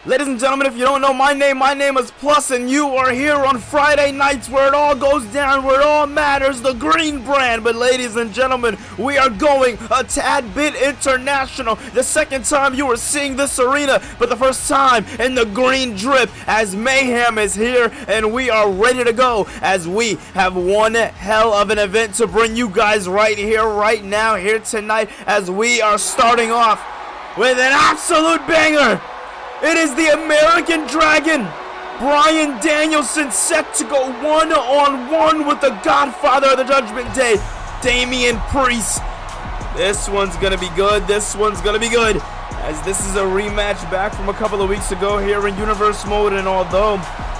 Ladies and gentlemen, if you don't know my name is Plus, and you are here on Friday nights where it all goes down, where it all matters, the green brand. But ladies and gentlemen, we are going a tad bit international. The second time you are seeing this arena, but the first time in the green drip, as Mayhem is here, and we are ready to go, as we have one hell of an event to bring you guys right here, right now, here tonight, as we are starting off with an absolute banger. It is the American Dragon, Bryan Danielson, set to go one-on-one with the Godfather of the Judgment Day, Damian Priest. This one's going to be good. This one's going to be good, as this is a rematch back from a couple of weeks ago here in Universe Mode. And although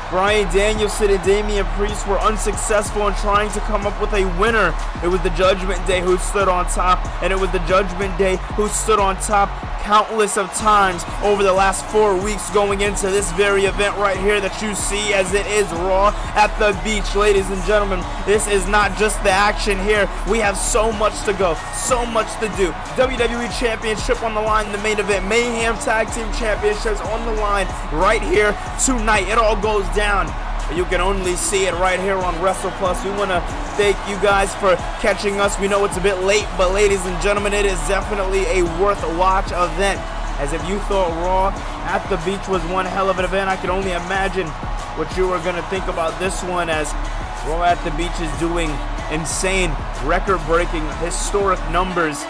Bryan Danielson and Damian Priest were unsuccessful in trying to come up with a winner, it was the Judgment Day who stood on top, and it was the Judgment Day who stood on top countless of times over the last 4 weeks going into this very event right here that you see, as it is Raw at the beach. Ladies and gentlemen, this is not just the action here. We have so much to go, so much to do. WWE Championship on the line in the main event. Mayhem Tag Team Championships on the line right here tonight. It all goes down. You can only see it right here on WrestlePlus. We want to thank you guys for catching us. We know it's a bit late, but ladies and gentlemen, it is definitely a worth watch event. As if you thought Raw at the beach was one hell of an event, I can only imagine what you were going to think about this one, as Raw at the beach is doing insane, record-breaking, historic numbers.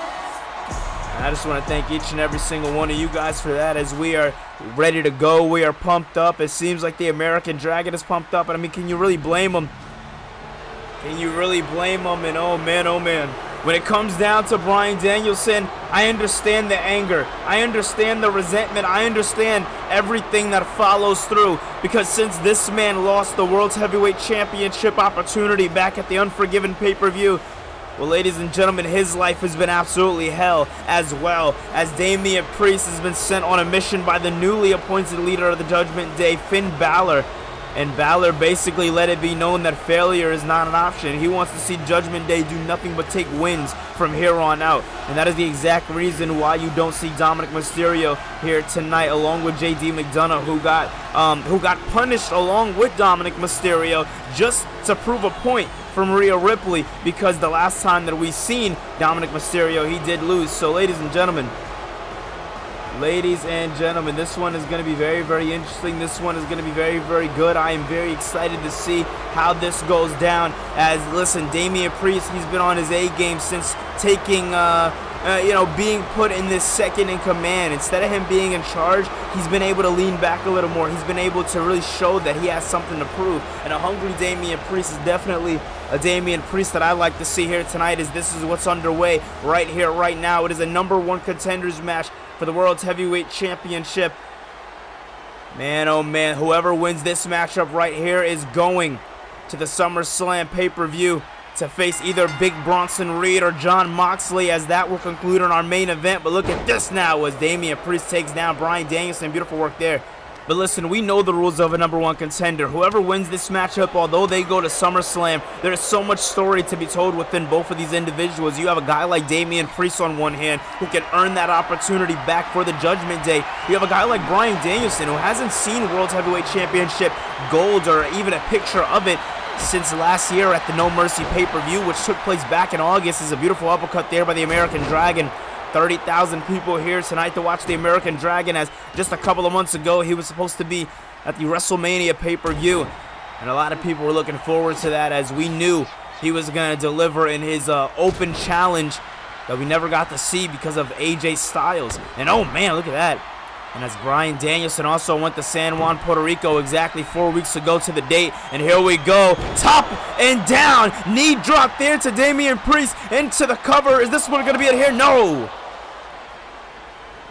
And I just want to thank each and every single one of you guys for that, as we are ready to go. We are pumped up. It seems like the American Dragon is pumped up. And I mean, can you really blame him? Can you really blame him? And oh man, when it comes down to Bryan Danielson, I understand the anger. I understand the resentment. I understand everything that follows through. Because since this man lost the World's Heavyweight Championship opportunity back at the Unforgiven pay-per-view, well, ladies and gentlemen, his life has been absolutely hell, as well as Damian Priest has been sent on a mission by the newly appointed leader of the Judgment Day, Finn Balor. And Balor basically let it be known that failure is not an option. He wants to see Judgment Day do nothing but take wins from here on out. And that is the exact reason why you don't see Dominic Mysterio here tonight, along with JD McDonough, who got punished along with Dominic Mysterio just to prove a point from Rhea Ripley, because the last time that we seen Dominic Mysterio, he did lose. So ladies and gentlemen, this one is going to be very, very interesting. This one is going to be very, very good. I am very excited to see how this goes down. As, listen, Damian Priest, he's been on his A game since taking, being put in this second in command. Instead of him being in charge, he's been able to lean back a little more. He's been able to really show that he has something to prove. And a hungry Damian Priest is definitely a Damian Priest that I like to see here tonight, as this is what's underway right here, right now. It is a #1 contenders match for the World's Heavyweight Championship. Man, oh man, whoever wins this matchup right here is going to the SummerSlam pay-per-view to face either Big Bronson Reed or Jon Moxley, as that will conclude on our main event. But look at this now, as Damian Priest takes down Bryan Danielson. Beautiful work there. But listen, we know the rules of a #1 contender. Whoever wins this matchup, although they go to SummerSlam, there is so much story to be told within both of these individuals. You have a guy like Damian Priest on one hand, who can earn that opportunity back for the Judgment Day. You have a guy like Bryan Danielson, who hasn't seen World Heavyweight Championship gold or even a picture of it since last year at the No Mercy pay-per-view, which took place back in August. Is a beautiful uppercut there by the American Dragon. 30,000 people here tonight to watch the American Dragon, as just a couple of months ago he was supposed to be at the WrestleMania pay-per-view, and a lot of people were looking forward to that, as we knew he was going to deliver in his open challenge that we never got to see because of AJ Styles. And oh man, look at that. And as Bryan Danielson also went to San Juan, Puerto Rico exactly 4 weeks ago to the date. And here we go. Top and down. Knee drop there to Damian Priest into the cover. Is this one going to be it here? No.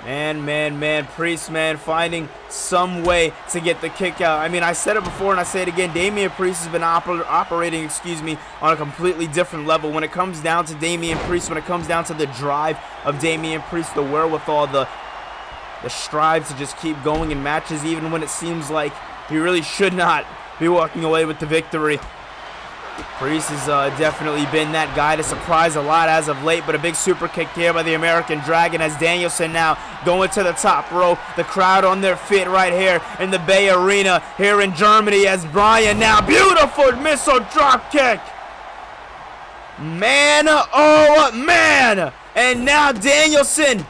Man, Priest, man, finding some way to get the kick out. I mean, I said it before and I say it again. Damian Priest has been operating, on a completely different level. When it comes down to Damian Priest, when it comes down to the drive of Damian Priest, the wherewithal, the strive to just keep going in matches, even when it seems like he really should not be walking away with the victory. Priest has definitely been that guy to surprise a lot as of late, but a big super kick here by the American Dragon as Danielson now going to the top rope. The crowd on their feet right here in the Bay Arena here in Germany as Bryan now, beautiful missile drop kick. Man, oh man. And now Danielson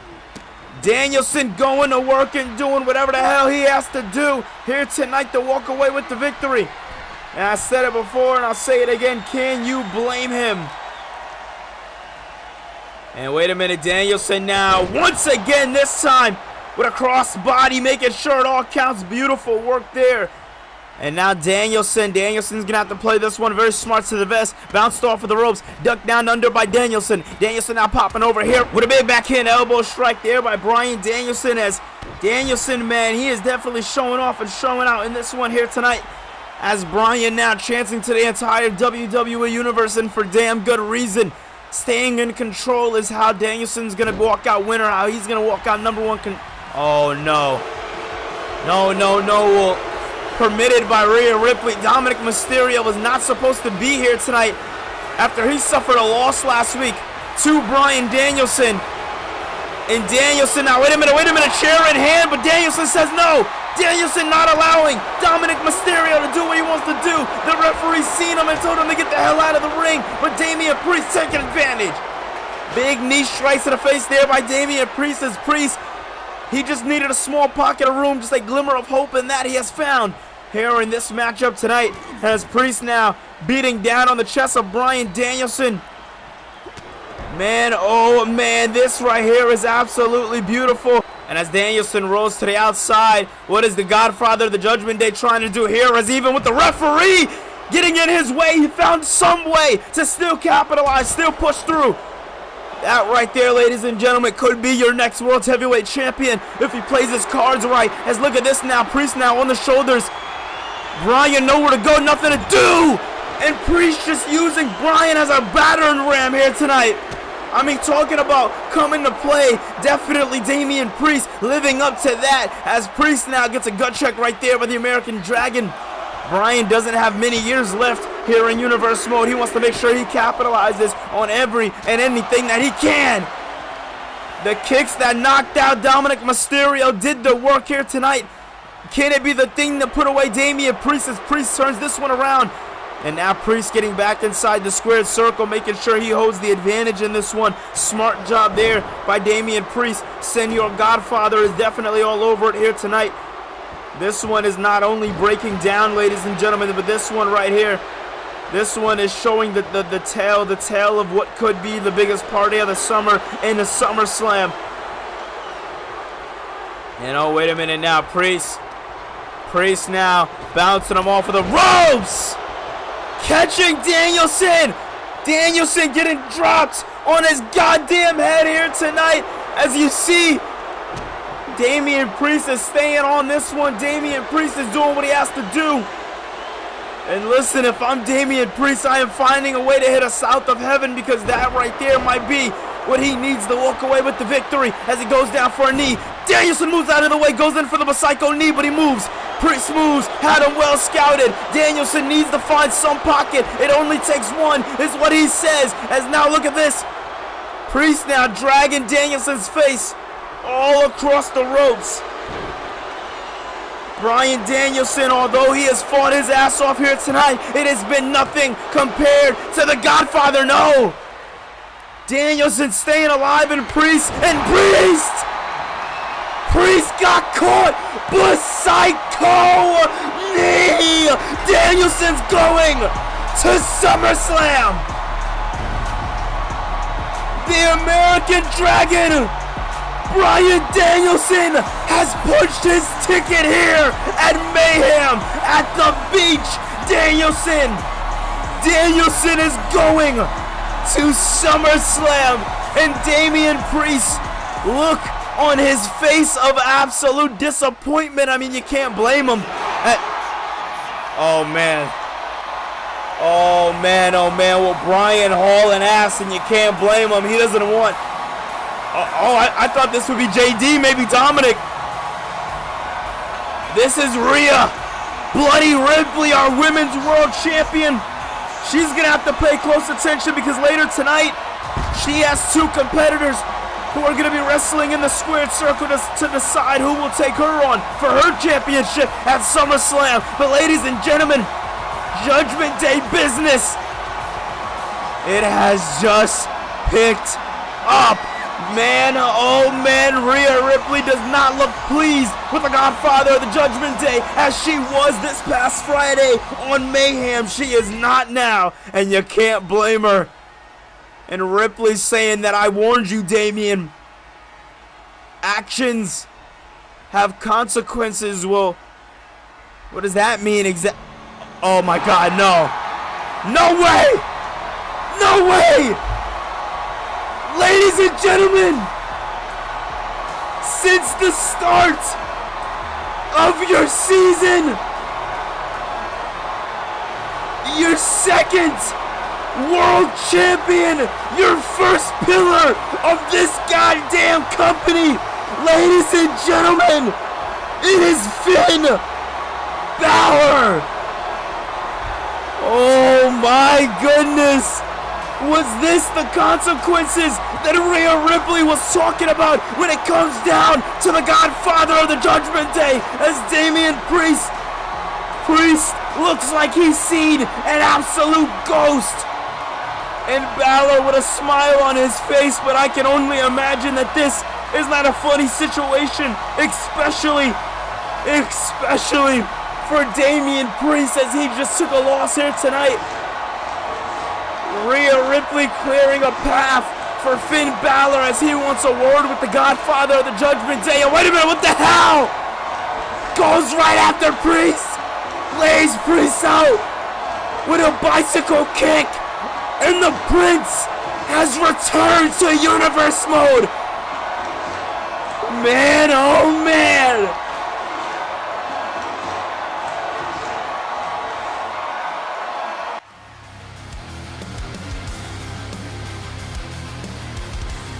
going to work and doing whatever the hell he has to do here tonight to walk away with the victory. And I said it before and I'll say it again, can you blame him? And wait a minute, Danielson now, once again this time with a crossbody, making sure it all counts. Beautiful work there. And now Danielson's going to have to play this one very smart to the vest. Bounced off of the ropes, ducked down under by Danielson. Danielson now popping over here with a big backhand elbow strike there by Bryan Danielson. As Danielson, man, he is definitely showing off and showing out in this one here tonight. As Bryan now chancing to the entire WWE Universe, and for damn good reason. Staying in control is how Danielson's going to walk out winner, how he's going to walk out number one. Oh, no. No. Permitted by Rhea Ripley. Dominic Mysterio was not supposed to be here tonight after he suffered a loss last week to Bryan Danielson. And Danielson now, wait a minute, chair in hand, but Danielson says no. Danielson not allowing Dominic Mysterio to do what he wants to do. The referee's seen him and told him to get the hell out of the ring, but Damian Priest taking advantage. Big knee strikes to the face there by Damian Priest as Priest, he just needed a small pocket of room, just a glimmer of hope, and that he has found here in this matchup tonight. As Priest now beating down on the chest of Bryan Danielson. Man, oh man, this right here is absolutely beautiful. And as Danielson rolls to the outside, what is the Godfather of the Judgment Day trying to do here? As even with the referee getting in his way, he found some way to still capitalize, still push through. That right there, ladies and gentlemen, could be your next World Heavyweight Champion if he plays his cards right. As look at this now, Priest now on the shoulders. Bryan nowhere to go, nothing to do. And Priest just using Bryan as a battering ram here tonight. I mean, talking about coming to play, definitely Damian Priest living up to that as Priest now gets a gut check right there by the American Dragon. Bryan doesn't have many years left here in Universe Mode. He wants to make sure he capitalizes on every and anything that he can. The kicks that knocked out Dominic Mysterio did the work here tonight. Can it be the thing to put away Damian Priest as Priest turns this one around? And now Priest getting back inside the squared circle, making sure he holds the advantage in this one. Smart job there by Damian Priest. Senor Godfather is definitely all over it here tonight. This one is not only breaking down, ladies and gentlemen, but this one right here, this one is showing the tale of what could be the biggest party of the summer in the SummerSlam. And oh, wait a minute now, Priest now bouncing him off of the ropes. Catching Danielson. Danielson getting dropped on his goddamn head here tonight. As you see, Damian Priest is staying on this one. Damian Priest is doing what he has to do. And listen, if I'm Damian Priest, I am finding a way to hit a south of heaven, because that right there might be what he needs to walk away with the victory as he goes down for a knee. Danielson moves out of the way, goes in for the psycho knee, but he moves. Priest moves, had him well scouted. Danielson needs to find some pocket. It only takes one, is what he says. As now look at this. Priest now dragging Danielson's face all across the ropes. Bryan Danielson, although he has fought his ass off here tonight, it has been nothing compared to the Godfather. No! Danielson staying alive, and Priest got caught, but psycho knee! Danielson's going to SummerSlam! The American Dragon, Bryan Danielson, has punched his ticket here at Mayhem at the beach. Danielson is going to SummerSlam, and Damian Priest, look on his face of absolute disappointment. I mean, you can't blame him. Oh man, well, Bryan hauling ass, and you can't blame him. He doesn't want... I thought this would be JD, maybe Dominic. This is Rhea Bloody Ripley, our Women's World Champion. She's gonna have to pay close attention because later tonight, she has two competitors who are gonna be wrestling in the squared circle to decide who will take her on for her championship at SummerSlam. But ladies and gentlemen, Judgment Day business, it has just picked up. Man, oh man, Rhea Ripley does not look pleased with the Godfather of the Judgment Day as she was this past Friday on Mayhem. She is not now, and you can't blame her. And Ripley's saying that I warned you, Damian. Actions have consequences. Well, what does that mean exactly? Oh my God, no. No way! No way! Ladies and gentlemen, since the start of your season, your second world champion, your first pillar of this goddamn company, ladies and gentlemen, it is Finn Balor. Oh my goodness. Was this the consequences that Rhea Ripley was talking about when it comes down to the Godfather of the Judgment Day, as Damian Priest looks like he's seen an absolute ghost? And Balor with a smile on his face, but I can only imagine that this is not a funny situation, especially for Damian Priest, as he just took a loss here tonight. Rhea Ripley clearing a path for Finn Balor as he wants a word with the Godfather of the Judgment Day. And wait a minute, what the hell? Goes right after Priest, lays Priest out with a bicycle kick, and the Prince has returned to universe mode. Man, oh man.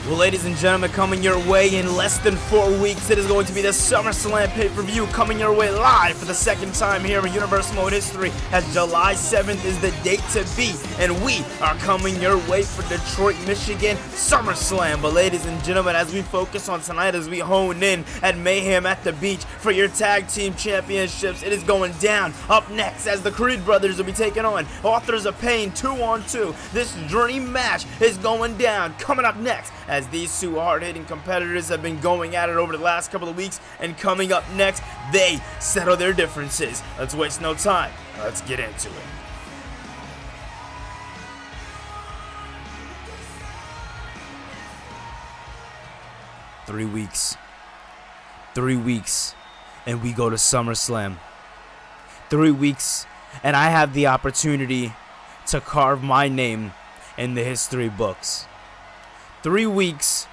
Well, ladies and gentlemen, coming your way in less than 4 weeks, it is going to be the SummerSlam pay-per-view coming your way live for the second time here in Universe Mode history, as July 7th is the date to be, and we are coming your way for Detroit, Michigan SummerSlam. But ladies and gentlemen, as we focus on tonight, as we hone in at Mayhem at the Beach for your tag team championships, it is going down. Up next, as the Creed brothers will be taking on Authors of Pain 2-on-2. This dream match is going down. Coming up next, as these two hard-hitting competitors have been going at it over the last couple of weeks, and coming up next, they settle their differences. Let's waste no time. Let's get into it. Three weeks, and we go to SummerSlam. 3 weeks, and I have the opportunity to carve my name in the history books. 3 weeks,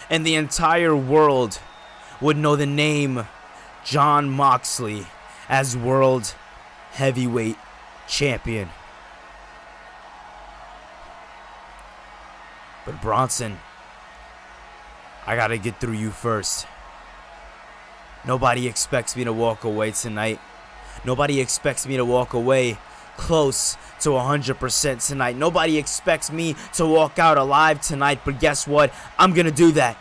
and the entire world would know the name Jon Moxley as World Heavyweight Champion. But Bronson, I gotta get through you first. Nobody expects me to walk away tonight. Nobody expects me to walk away close to 100% tonight. Nobody expects me to walk out alive tonight, but guess what? I'm gonna do that.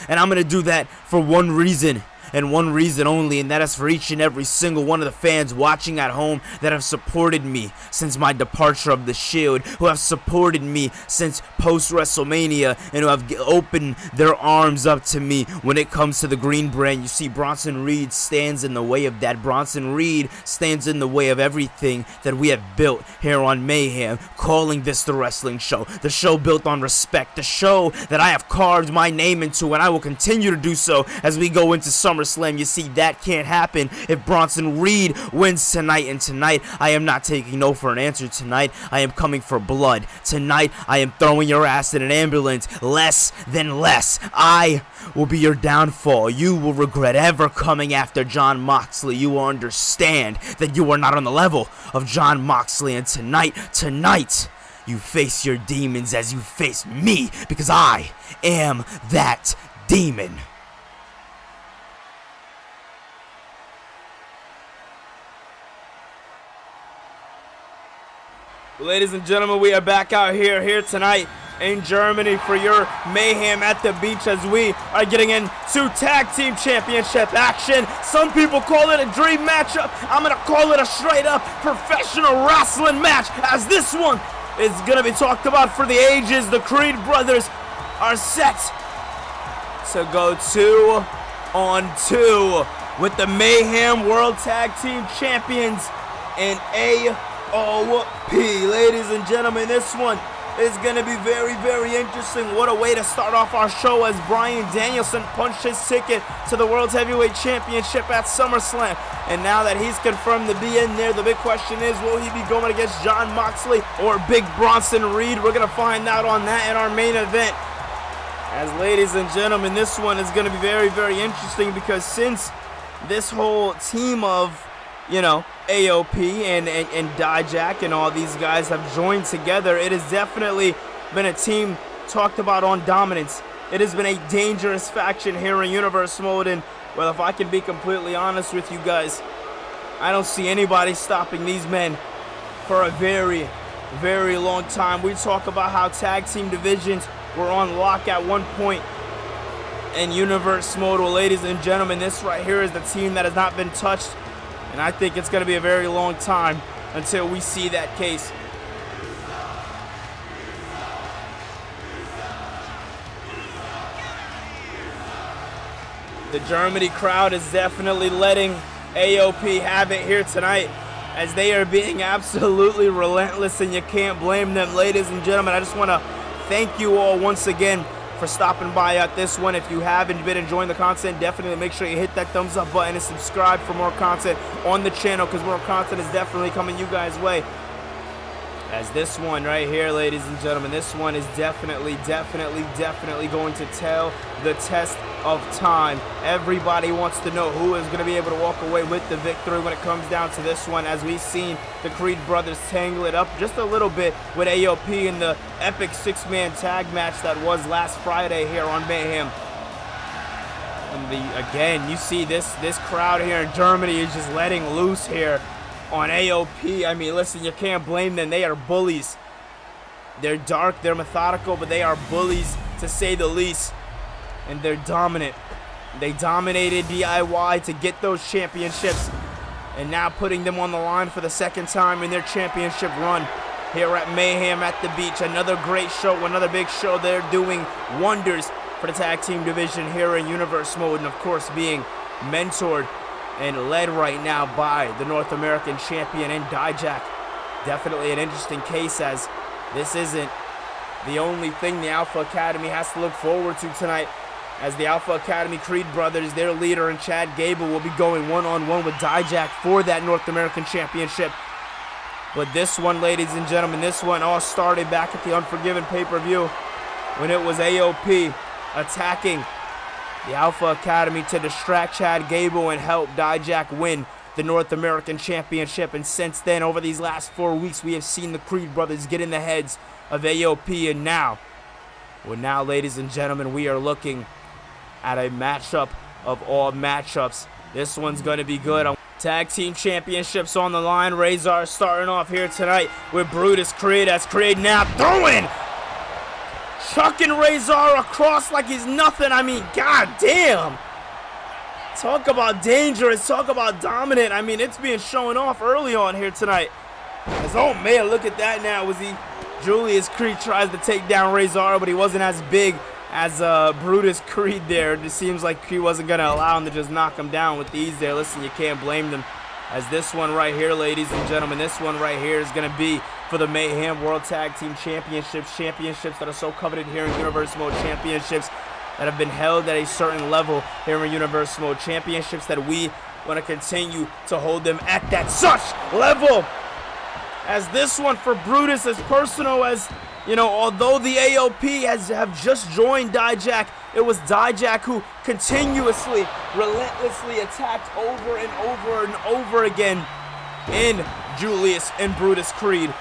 And I'm gonna do that for one reason, and one reason only, and that is for each and every single one of the fans watching at home that have supported me since my departure of the Shield, who have supported me since post-WrestleMania, and who have opened their arms up to me when it comes to the green brand. You see, Bronson Reed stands in the way of that. Bronson Reed stands in the way of everything that we have built here on Mayhem, calling this the wrestling show, the show built on respect, the show that I have carved my name into, and I will continue to do so as we go into SummerSlam. You see, that can't happen if Bronson Reed wins tonight, and tonight I am not taking no for an answer. Tonight I am coming for blood. Tonight I am throwing your ass in an ambulance. Less than less. I will be your downfall. You will regret ever coming after Jon Moxley. You will understand that you are not on the level of Jon Moxley, and tonight you face your demons as you face me, because I am that demon. Ladies and gentlemen, we are back out here tonight in Germany for your Mayhem at the Beach as we are getting into tag team championship action. Some people call it a dream matchup. I'm going to call it a straight up professional wrestling match, as this one is going to be talked about for the ages. The Creed brothers are set to go 2-on-2 with the Mayhem World Tag Team Champions in AOP. Ladies and gentlemen, this one is going to be very, very interesting. What a way to start off our show, as Bryan Danielson punched his ticket to the World Heavyweight Championship at SummerSlam. And now that he's confirmed to be in there, the big question is, will he be going against Jon Moxley or Big Bronson Reed? We're going to find out on that in our main event. As ladies and gentlemen, this one is going to be very, very interesting, because since this whole team of, AOP and Dijak and all these guys have joined together, it has definitely been a team talked about on dominance. It has been a dangerous faction here in Universe Mode, and, well, if I can be completely honest with you guys, I don't see anybody stopping these men for a very, very long time. We talk about how tag team divisions were on lock at one point in Universe Mode. Well, ladies and gentlemen, this right here is the team that has not been touched, and I think it's going to be a very long time until we see that case. The Germany crowd is definitely letting AOP have it here tonight, as they are being absolutely relentless, and you can't blame them. Ladies and gentlemen, I just want to thank you all once again for stopping by at this one. If you haven't been enjoying the content, definitely make sure you hit that thumbs up button and subscribe for more content on the channel, because more content is definitely coming you guys' way. As this one right here, ladies and gentlemen, this one is definitely going to tell the test of time. Everybody wants to know who is going to be able to walk away with the victory when it comes down to this one, as we've seen the Creed brothers tangle it up just a little bit with AOP in the epic 6-man tag match that was last Friday here on Mayhem. And again, you see this crowd here in Germany is just letting loose here on AOP. I mean, listen, you can't blame them. They are bullies. They're dark, they're methodical, but they are bullies to say the least. And they're dominant. They dominated DIY to get those championships, and now putting them on the line for the second time in their championship run here at Mayhem at the Beach. Another great show, another big show. They're doing wonders for the tag team division here in Universe Mode, and of course being mentored and led right now by the North American champion in Dijak. Definitely an interesting case, as this isn't the only thing the Alpha Academy has to look forward to tonight, as the Alpha Academy Creed brothers, their leader and Chad Gable, will be going one-on-one with Dijak for that North American championship. But this one, ladies and gentlemen, this one all started back at the Unforgiven pay-per-view, when it was AOP attacking the Alpha Academy to distract Chad Gable and help Dijak win the North American Championship. And since then, over these last 4 weeks, we have seen the Creed brothers get in the heads of AOP. And now, ladies and gentlemen, we are looking at a matchup of all matchups. This one's going to be good. Tag team championships on the line. Razor starting off here tonight with Brutus Creed, as Creed now throwing, chucking Razor across like he's nothing. I mean, god damn. Talk about dangerous, talk about dominant. I mean, it's being shown off early on here tonight. As, oh man, look at that now. Julius Creed tries to take down Razor, but he wasn't as big as Brutus Creed there. It just seems like he wasn't going to allow him to just knock him down with ease there. Listen, you can't blame them. As this one right here, ladies and gentlemen, this one right here is going to be for the Mayhem World Tag Team Championships. Championships that are so coveted here in Universe Mode. Championships that have been held at a certain level here in Universe Mode. Championships that we want to continue to hold them at that such level. As this one for Brutus is personal, as, although the AOP have just joined Dijak, it was Dijak who continuously, relentlessly attacked over and over and over again in Julius and Brutus Creed.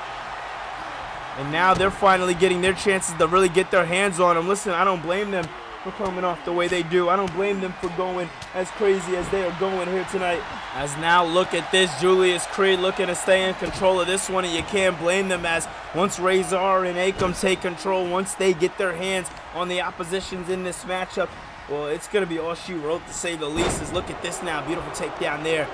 And now they're finally getting their chances to really get their hands on him. Listen, I don't blame them. for coming off the way they do. I don't blame them for going as crazy as they are going here tonight. As now, look at this, Julius Creed looking to stay in control of this one, and you can't blame them, as once Razor and Akam take control, once they get their hands on the oppositions in this matchup, well, it's going to be all she wrote, to say the least. Is look at this now, beautiful takedown there.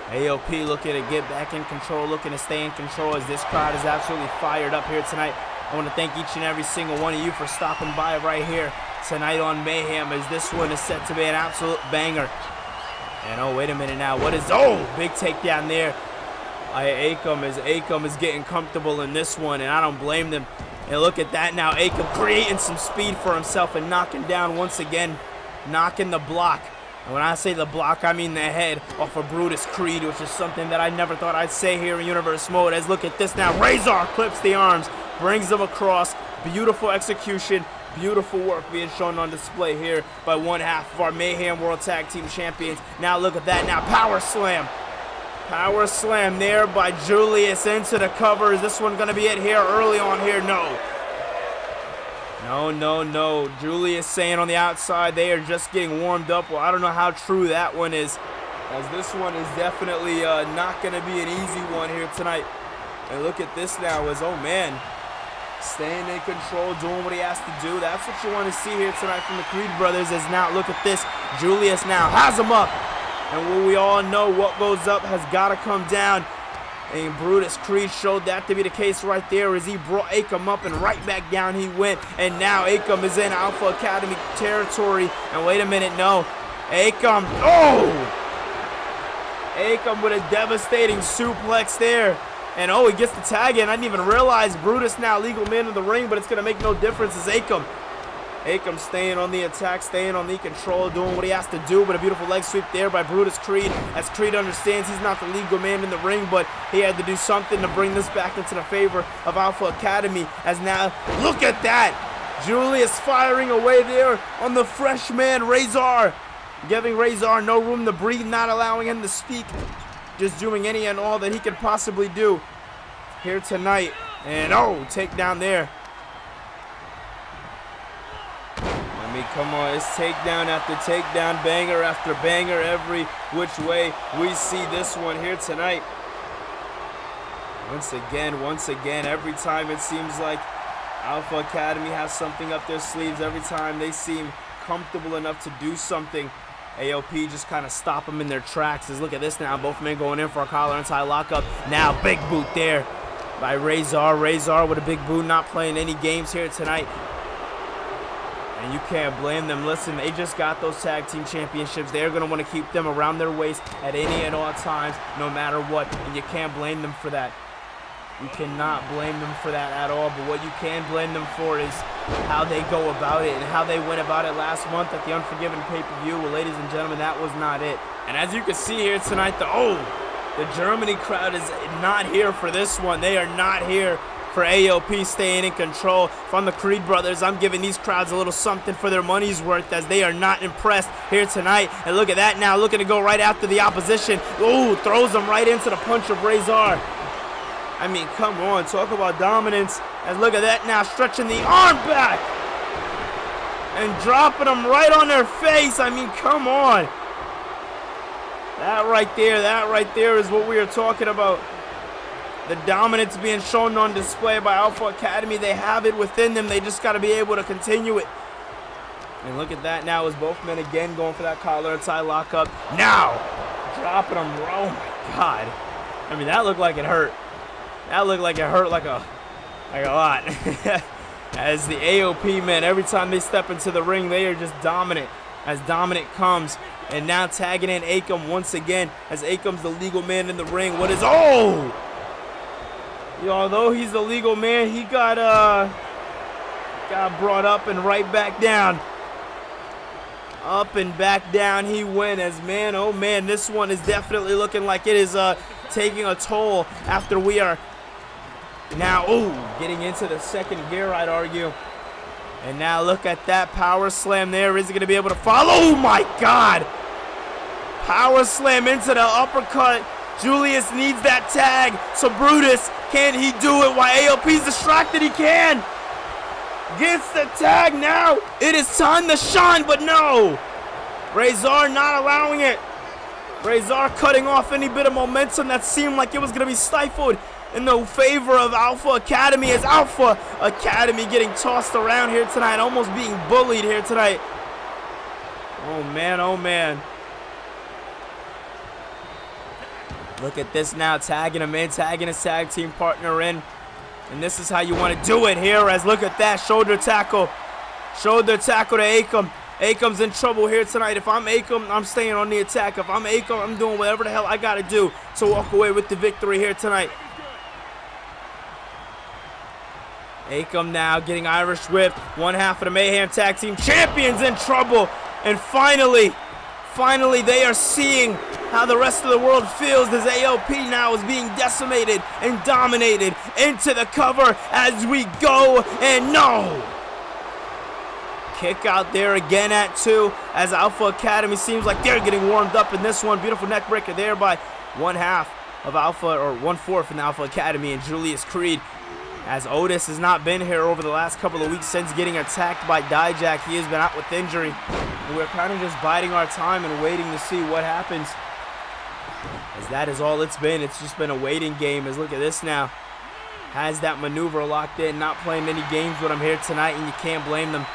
AOP looking to get back in control, looking to stay in control, as this crowd is absolutely fired up here tonight. I want to thank each and every single one of you for stopping by right here tonight on Mayhem, as this one is set to be an absolute banger. And oh, wait a minute now, what is, oh, big takedown there. Akam is getting comfortable in this one, and I don't blame them. And look at that now, Akam creating some speed for himself and knocking down once again, knocking the block. And when I say the block, I mean the head off of Brutus Creed, which is something that I never thought I'd say here in Universe Mode. As look at this now, Razor clips the arms, brings them across, beautiful execution, beautiful work being shown on display here by one half of our Mayhem World Tag Team Champions. Now look at that now, power slam. Power slam there by Julius into the cover. Is this one going to be it here early on here? No. No. Julius saying on the outside they are just getting warmed up. Well, I don't know how true that one is, as this one is definitely not going to be an easy one here tonight. And look at this now, as, oh man, staying in control, doing what he has to do. That's what you want to see here tonight from the Creed brothers. As now, look at this, Julius now has him up. And when we all know what goes up has got to come down. And Brutus Creed showed that to be the case right there, as he brought Akam up and right back down he went. And now Akam is in Alpha Academy territory. And wait a minute, no. Akam, oh! Akam with a devastating suplex there. And oh, he gets the tag in. I didn't even realize Brutus now legal man in the ring, but it's going to make no difference as Akam staying on the attack, staying on the control, doing what he has to do, but a beautiful leg sweep there by Brutus Creed, as Creed understands he's not the legal man in the ring, but he had to do something to bring this back into the favor of Alpha Academy. As now, look at that! Julius firing away there on the freshman Razor, giving Razor no room to breathe, not allowing him to speak, just doing any and all that he could possibly do here tonight. And oh, takedown there. Come on, it's takedown after takedown, banger after banger, every which way we see this one here tonight. Once again, every time it seems like Alpha Academy has something up their sleeves, every time they seem comfortable enough to do something, AOP just kind of stop them in their tracks. As look at this now, both men going in for a collar and tie lockup. Now, big boot there by Razor. Razor with a big boot, not playing any games here tonight. And you can't blame them. Listen, they just got those tag team championships. They're going to want to keep them around their waist at any and all times, no matter what. And you can't blame them for that. You cannot blame them for that at all. But what you can blame them for is how they go about it and how they went about it last month at the Unforgiven pay-per-view. Well, ladies and gentlemen, that was not it. And as you can see here tonight, the Germany crowd is not here for this one. They are not here for AOP staying in control. From the Creed brothers, I'm giving these crowds a little something for their money's worth, as they are not impressed here tonight. And look at that now, looking to go right after the opposition. Ooh, throws them right into the punch of Razor. I mean, come on, talk about dominance. And look at that now, stretching the arm back and dropping them right on their face. I mean, come on. That right there is what we are talking about. The dominance being shown on display by Alpha Academy. They have it within them. They just got to be able to continue it. And look at that now, as both men again going for that collar and tie lockup. Now, dropping them. Oh my God. I mean, that looked like it hurt. That looked like it hurt like a lot. As the AOP men, every time they step into the ring, they are just dominant. As dominant comes. And now tagging in Akam once again, as Akam's the legal man in the ring. What is, oh! Although he's the legal man, he got brought up and right back down. Up and back down he went, as man, oh man, this one is definitely looking like it is taking a toll after we are now, getting into the second gear, I'd argue. And now look at that power slam there. Is he going to be able to follow? Oh my God! Power slam into the uppercut. Julius needs that tag. So Brutus, can he do it while AOP's distracted? He can. gets the tag now. It is time to shine, but no. Razor not allowing it. Razor cutting off any bit of momentum that seemed like it was going to be stifled in the favor of Alpha Academy, as Alpha Academy getting tossed around here tonight, almost being bullied here tonight. Oh man, oh man. Look at this now, tagging him in, tagging his tag team partner in. And this is how you want to do it here, as look at that, shoulder tackle. Shoulder tackle to Akam. Akam's in trouble here tonight. If I'm Akam, I'm staying on the attack. If I'm Akam, I'm doing whatever the hell I got to do to walk away with the victory here tonight. Akam now getting Irish whipped. One half of the Mayhem Tag Team Champions in trouble. And finally they are seeing how the rest of the world feels as AOP now is being decimated and dominated into the cover as we go. And no! Kick out there again at 2 as Alpha Academy seems like they're getting warmed up in this one. Beautiful neck breaker there by one half of Alpha, or 1/4 in Alpha Academy, and Julius Creed. As Otis has not been here over the last couple of weeks since getting attacked by Dijak. He has been out with injury. And we're kind of just biding our time and waiting to see what happens, as that is all it's been. It's just been a waiting game. As look at this now. Has that maneuver locked in, not playing any games with him here tonight, and you can't blame them.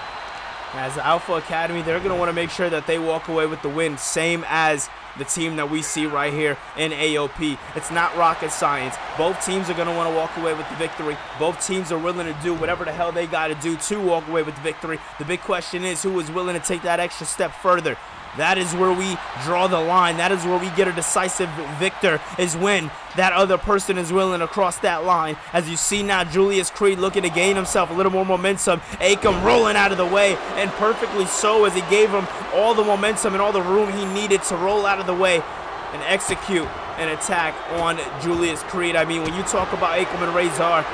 As Alpha Academy, they're going to want to make sure that they walk away with the win, same as the team that we see right here in AOP. It's not rocket science. Both teams are going to want to walk away with the victory. Both teams are willing to do whatever the hell they got to do to walk away with the victory. The big question is, who is willing to take that extra step further? That is where we draw the line. That is where we get a decisive victor, is when that other person is willing to cross that line. As you see now, Julius Creed looking to gain himself a little more momentum. Akam rolling out of the way, and perfectly so, as he gave him all the momentum and all the room he needed to roll out of the way and execute an attack on Julius Creed. I mean, when you talk about Akam and Razor,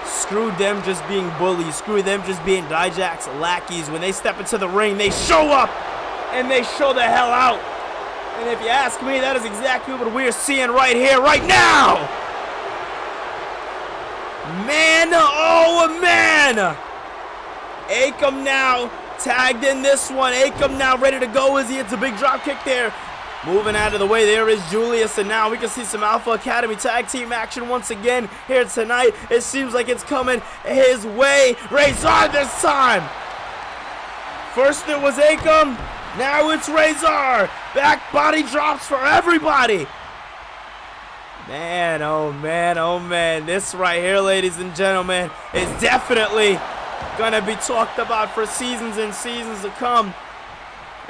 screw them just being bullies. Screw them just being Dijak's lackeys. When they step into the ring, they show up. And they show the hell out. And if you ask me, that is exactly what we're seeing right here, right now. Man, oh man. Akam now tagged in this one. Akam now ready to go as he hits a big drop kick there. Moving out of the way, there is Julius, and now we can see some Alpha Academy tag team action once again here tonight. It seems like it's coming his way. Razor this time. First it was Akam. Now it's Razor. Back body drops for everybody. Man, oh man, oh man. This right here, ladies and gentlemen, is definitely going to be talked about for seasons and seasons to come.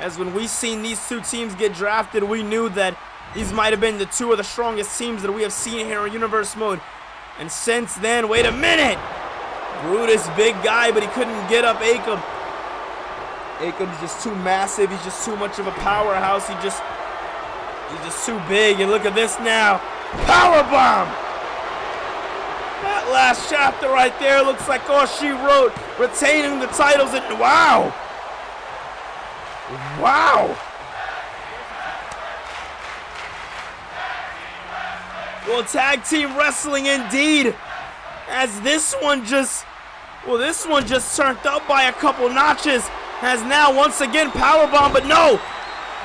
As when we seen these two teams get drafted, we knew that these might have been the two of the strongest teams that we have seen here in Universe Mode. And since then, wait a minute. Brutus, big guy, but he couldn't get up Akam. Akam's just too massive. He's just too much of a powerhouse. He's just too big. And look at this now. Powerbomb! That last chapter right there looks like all she wrote. Retaining the titles. And wow! Wow! Well, tag team wrestling indeed. As this one just turned up by a couple notches. Has now once again powerbomb, but no.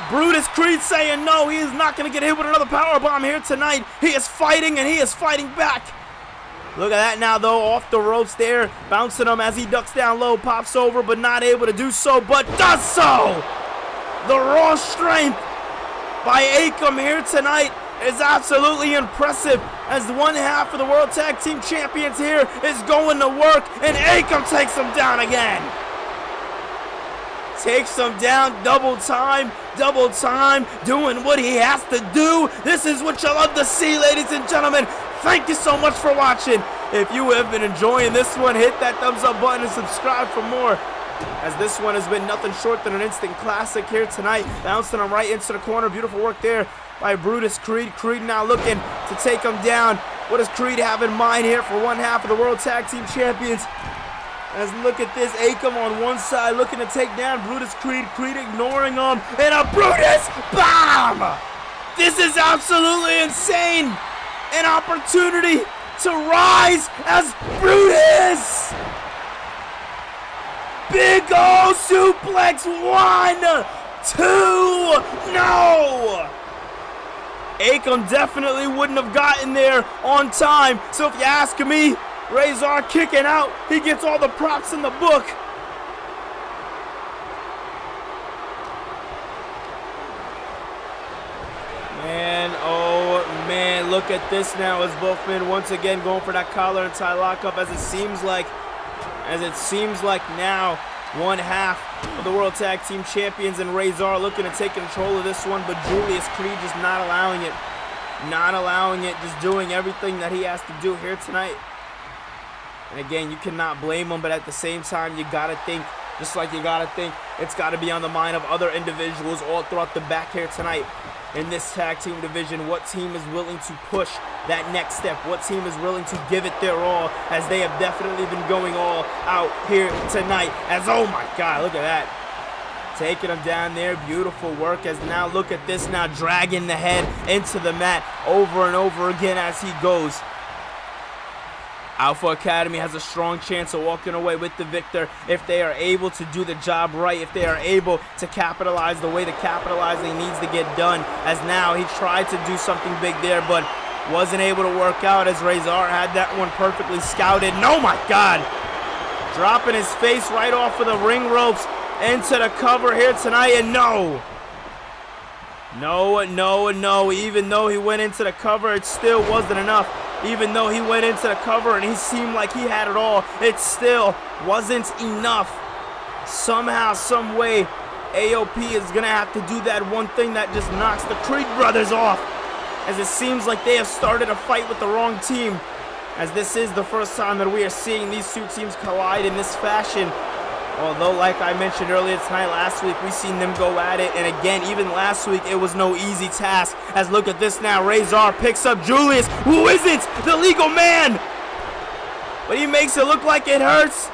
Brutus Creed saying no. He is not going to get hit with another powerbomb here tonight. He is fighting, and he is fighting back. Look at that now, though, off the ropes there, bouncing him as he ducks down low, pops over, but not able to do so, but does so. The raw strength by Akam here tonight is absolutely impressive, as one half of the World Tag Team Champions here is going to work, and Akam takes him down again. Takes him down, double time, doing what he has to do. This is what you love to see, ladies and gentlemen. Thank you so much for watching. If you have been enjoying this one, hit that thumbs up button and subscribe for more, as this one has been nothing short than an instant classic here tonight. Bouncing him right into the corner. Beautiful work there by Brutus Creed. Creed now looking to take him down. What does Creed have in mind here for one half of the World Tag Team Champions? As look at this, Akam on one side looking to take down Brutus Creed. Creed ignoring him, and a Brutus bomb! This is absolutely insane! An opportunity to rise as Brutus! Big O suplex. 1, 2, no! Akam definitely wouldn't have gotten there on time. So if you ask me, Razor kicking out, he gets all the props in the book. Man, oh man, look at this now as both men once again going for that collar and tie lockup as it seems like now one half of the World Tag Team Champions and Razor looking to take control of this one, but Julius Creed just not allowing it, just doing everything that he has to do here tonight. And again, you cannot blame him, but at the same time, you gotta think, just like you gotta think, it's gotta be on the mind of other individuals all throughout the back here tonight. In this tag team division, what team is willing to push that next step? What team is willing to give it their all, as they have definitely been going all out here tonight? As, oh my God, look at that. Taking him down there, beautiful work. As now, look at this now, dragging the head into the mat over and over again as he goes. Alpha Academy has a strong chance of walking away with the victor if they are able to do the job right, if they are able to capitalize the way the capitalizing needs to get done. As now he tried to do something big there, but wasn't able to work out as Razor had that one perfectly scouted. Oh my God! Dropping his face right off of the ring ropes into the cover here tonight, and no. Even though he went into the cover, it still wasn't enough. Even though he went into the cover and he seemed like he had it all, it still wasn't enough. Somehow, some way, AOP is going to have to do that one thing that just knocks the Creed brothers off, as it seems like they have started a fight with the wrong team, as this is the first time that we are seeing these two teams collide in this fashion. Although, like I mentioned earlier tonight, last week, we've seen them go at it. And again, even last week, it was no easy task. As look at this now, Razor picks up Julius, who isn't the legal man. But he makes it look like it hurts.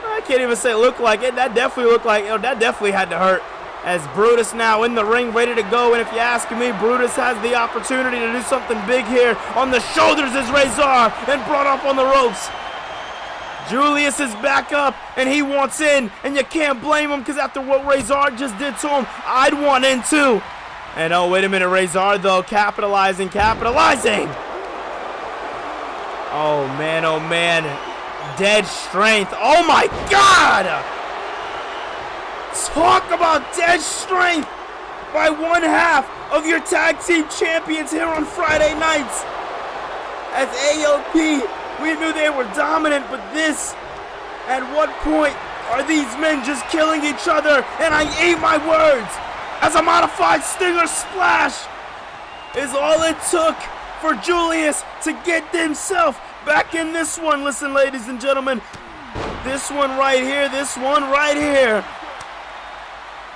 I can't even say look like it. That definitely looked like, that definitely had to hurt. As Brutus now in the ring, ready to go. And if you ask me, Brutus has the opportunity to do something big here. On the shoulders is Razor and brought up on the ropes. Julius is back up, and he wants in, and you can't blame him, because after what Razor just did to him, I'd want in too. And oh, wait a minute, Razor, though, capitalizing. Oh, man. Dead strength. Oh, my God! Talk about dead strength by one half of your tag team champions here on Friday nights. As AOP, we knew they were dominant, but this, at what point are these men just killing each other? And I ate my words, as a modified Stinger Splash is all it took for Julius to get himself back in this one. Listen, ladies and gentlemen, this one right here.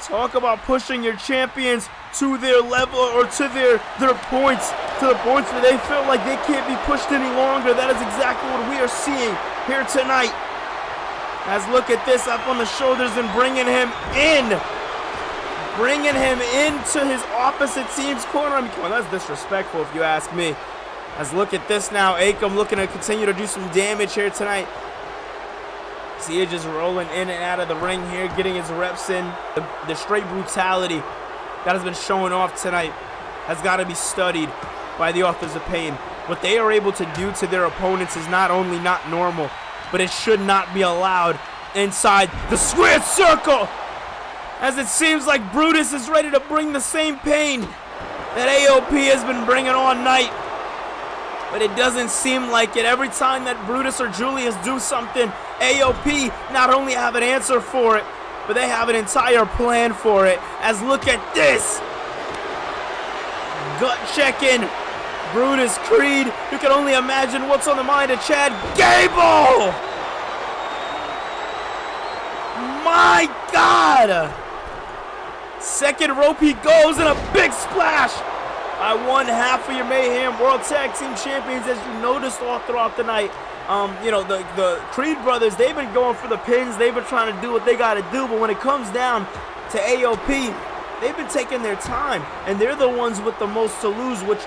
Talk about pushing your champions to their level, or to their points, to the points where they feel like they can't be pushed any longer. That is exactly what we are seeing here tonight. As look at this, up on the shoulders and bringing him into his opposite team's corner. I mean, come on, that's disrespectful if you ask me. As look at this now, Akam looking to continue to do some damage here tonight. See it just rolling in and out of the ring here, getting his reps in. The straight brutality that has been showing off tonight has got to be studied by the Authors of Pain. What they are able to do to their opponents is not only not normal, but it should not be allowed inside the squared circle. As it seems like Brutus is ready to bring the same pain that AOP has been bringing all night. But it doesn't seem like it. Every time that Brutus or Julius do something, AOP not only have an answer for it, but they have an entire plan for it. As look at this. Gut checking. Brutus Creed. You can only imagine what's on the mind of Chad Gable. My God. Second rope he goes, and a big splash by one half of your Mayhem World Tag Team Champions, as you noticed all throughout the night. The Creed brothers, they've been going for the pins. They've been trying to do what they got to do. But when it comes down to AOP, they've been taking their time. And they're the ones with the most to lose, which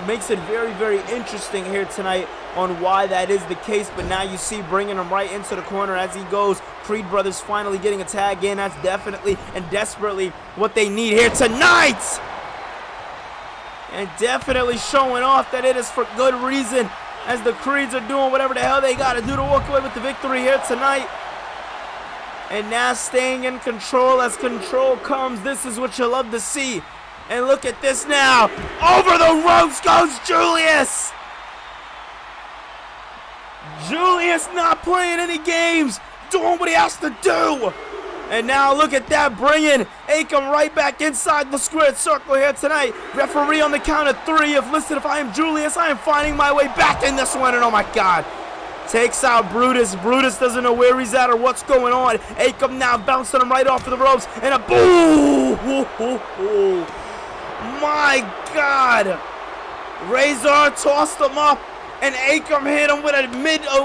makes it very, very interesting here tonight on why that is the case. But now you see bringing him right into the corner as he goes. Creed brothers finally getting a tag in. That's definitely and desperately what they need here tonight. And definitely showing off that it is for good reason, as the Creeds are doing whatever the hell they got to do to walk away with the victory here tonight. And now staying in control as control comes. This is what you love to see. And look at this now. Over the ropes goes Julius. Julius not playing any games. Doing what he has to do. And now look at that. Bringing Akam right back inside the squared circle here tonight. Referee on the count of 3. If I am Julius, I am finding my way back in this one. And oh my God. Takes out Brutus. Brutus doesn't know where he's at or what's going on. Akam now bouncing him right off of the ropes. And a boom. My God. Razor tossed him up. And Akam hit him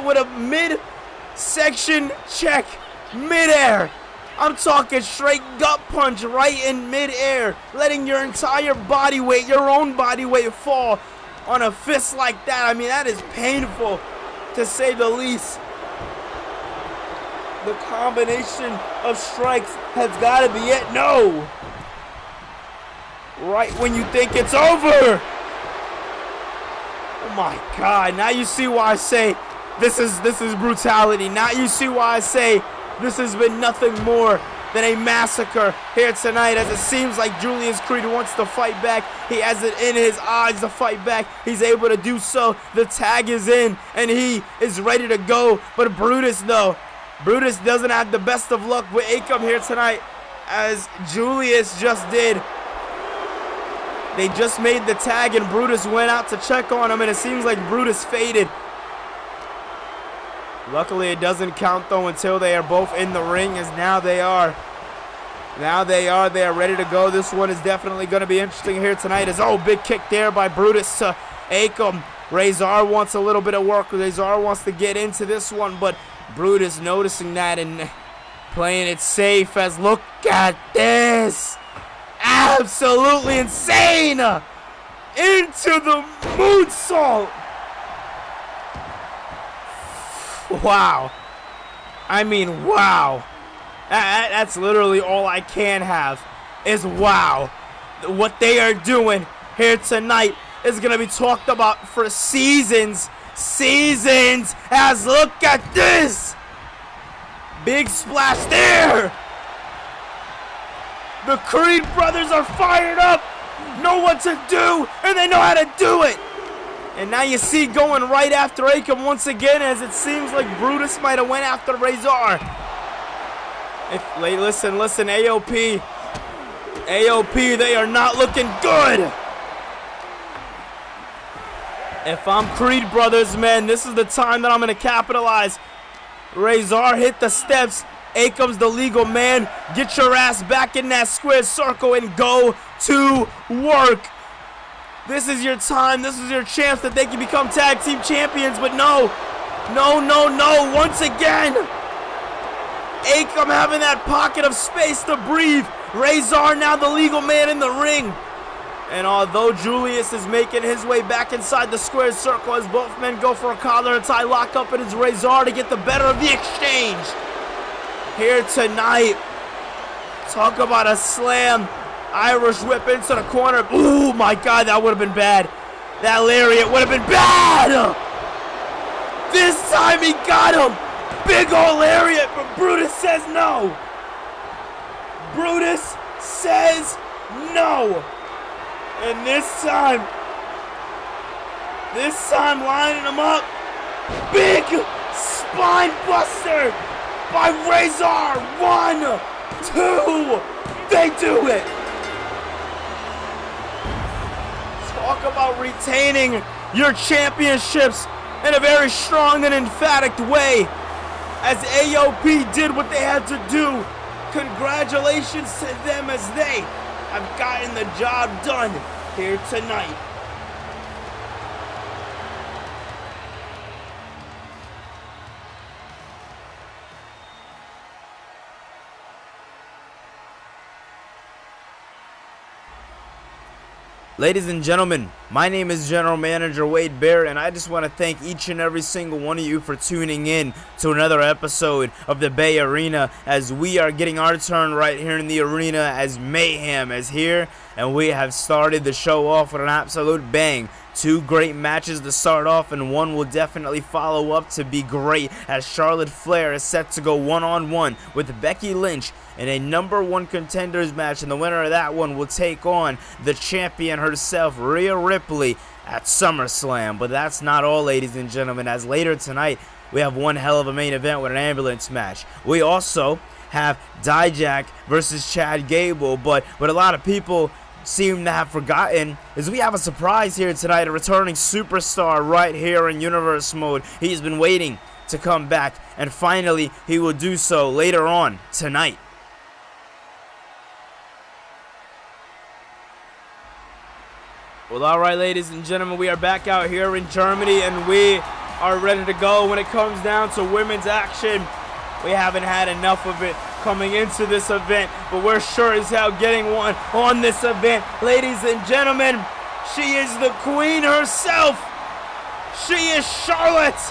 with a mid-section check. Mid-air. I'm talking straight gut punch right in mid-air. Letting your entire body weight, your own body weight fall on a fist like that. I mean, that is painful, to say the least. The combination of strikes has got to be it. No. Right when you think it's over. Oh my God. Now you see why I say this is brutality. Now you see why I say this has been nothing more than a massacre here tonight, as it seems like Julius Creed wants to fight back. He has it in his eyes to fight back. He's able to do so. The tag is in, and he is ready to go. But Brutus, though, Brutus doesn't have the best of luck with Akam here tonight, as Julius just did. They just made the tag, and Brutus went out to check on him, and it seems like Brutus faded. Luckily, it doesn't count, though, until they are both in the ring, as now they are. They are ready to go. This one is definitely going to be interesting here tonight. Big kick there by Brutus to Akam. Razor wants a little bit of work. Razor wants to get into this one, but Brutus noticing that and playing it safe, as look at this. Absolutely insane. Into the moonsault. Wow. I mean, wow. That's literally all I can have is wow. What they are doing here tonight is going to be talked about for seasons. Seasons. As look at this. Big splash there. The Creed brothers are fired up. Know what to do, and they know how to do it. And now you see going right after Akam once again, as it seems like Brutus might have went after Razor. Listen, AOP, they are not looking good. If I'm Creed brothers, man, this is the time that I'm going to capitalize. Razor hit the steps. Akam's the legal man. Get your ass back in that square circle and go to work. This is your time. This is your chance that they can become tag team champions. But no. Once again, Akam having that pocket of space to breathe. Razor now the legal man in the ring. And although Julius is making his way back inside the square circle, as both men go for a collar and tie lock up, it is Razor to get the better of the exchange here tonight. Talk about a slam. Irish whip into the corner. Ooh, my God, that would have been bad. That lariat would have been bad. This time he got him. Big old lariat, but Brutus says no. Brutus says no. And this time lining him up. Big spine buster by Razor. 1, 2. They do it. Talk about retaining your championships in a very strong and emphatic way, as AOP did what they had to do. Congratulations to them, as they have gotten the job done here tonight. Ladies and gentlemen, my name is General Manager Wade Barrett, and I just want to thank each and every single one of you for tuning in to another episode of the Bay Arena, as we are getting our turn right here in the arena as Mayhem is here, and we have started the show off with an absolute bang. Two great matches to start off, and one will definitely follow up to be great, as Charlotte Flair is set to go one-on-one with Becky Lynch in a #1 contenders match, and the winner of that one will take on the champion herself, Rhea Ripley, at SummerSlam. But that's not all, ladies and gentlemen, as later tonight we have one hell of a main event with an ambulance match. We also have Dijak versus Chad Gable, but what a lot of people seem to have forgotten is we have a surprise here tonight, a returning superstar right here in Universe Mode. He's been waiting to come back, and finally he will do so later on tonight. Well, alright, ladies and gentlemen, we are back out here in Germany, and we are ready to go when it comes down to women's action. We haven't had enough of it coming into this event, but we're sure as hell getting one on this event. Ladies and gentlemen, she is the queen herself. She is Charlotte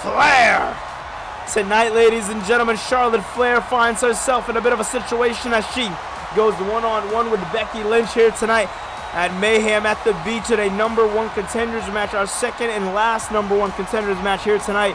Flair. Tonight, ladies and gentlemen, Charlotte Flair finds herself in a bit of a situation as she goes one-on-one with Becky Lynch here tonight at Mayhem at the Beach in a #1 contenders match, our second and last #1 contenders match here tonight.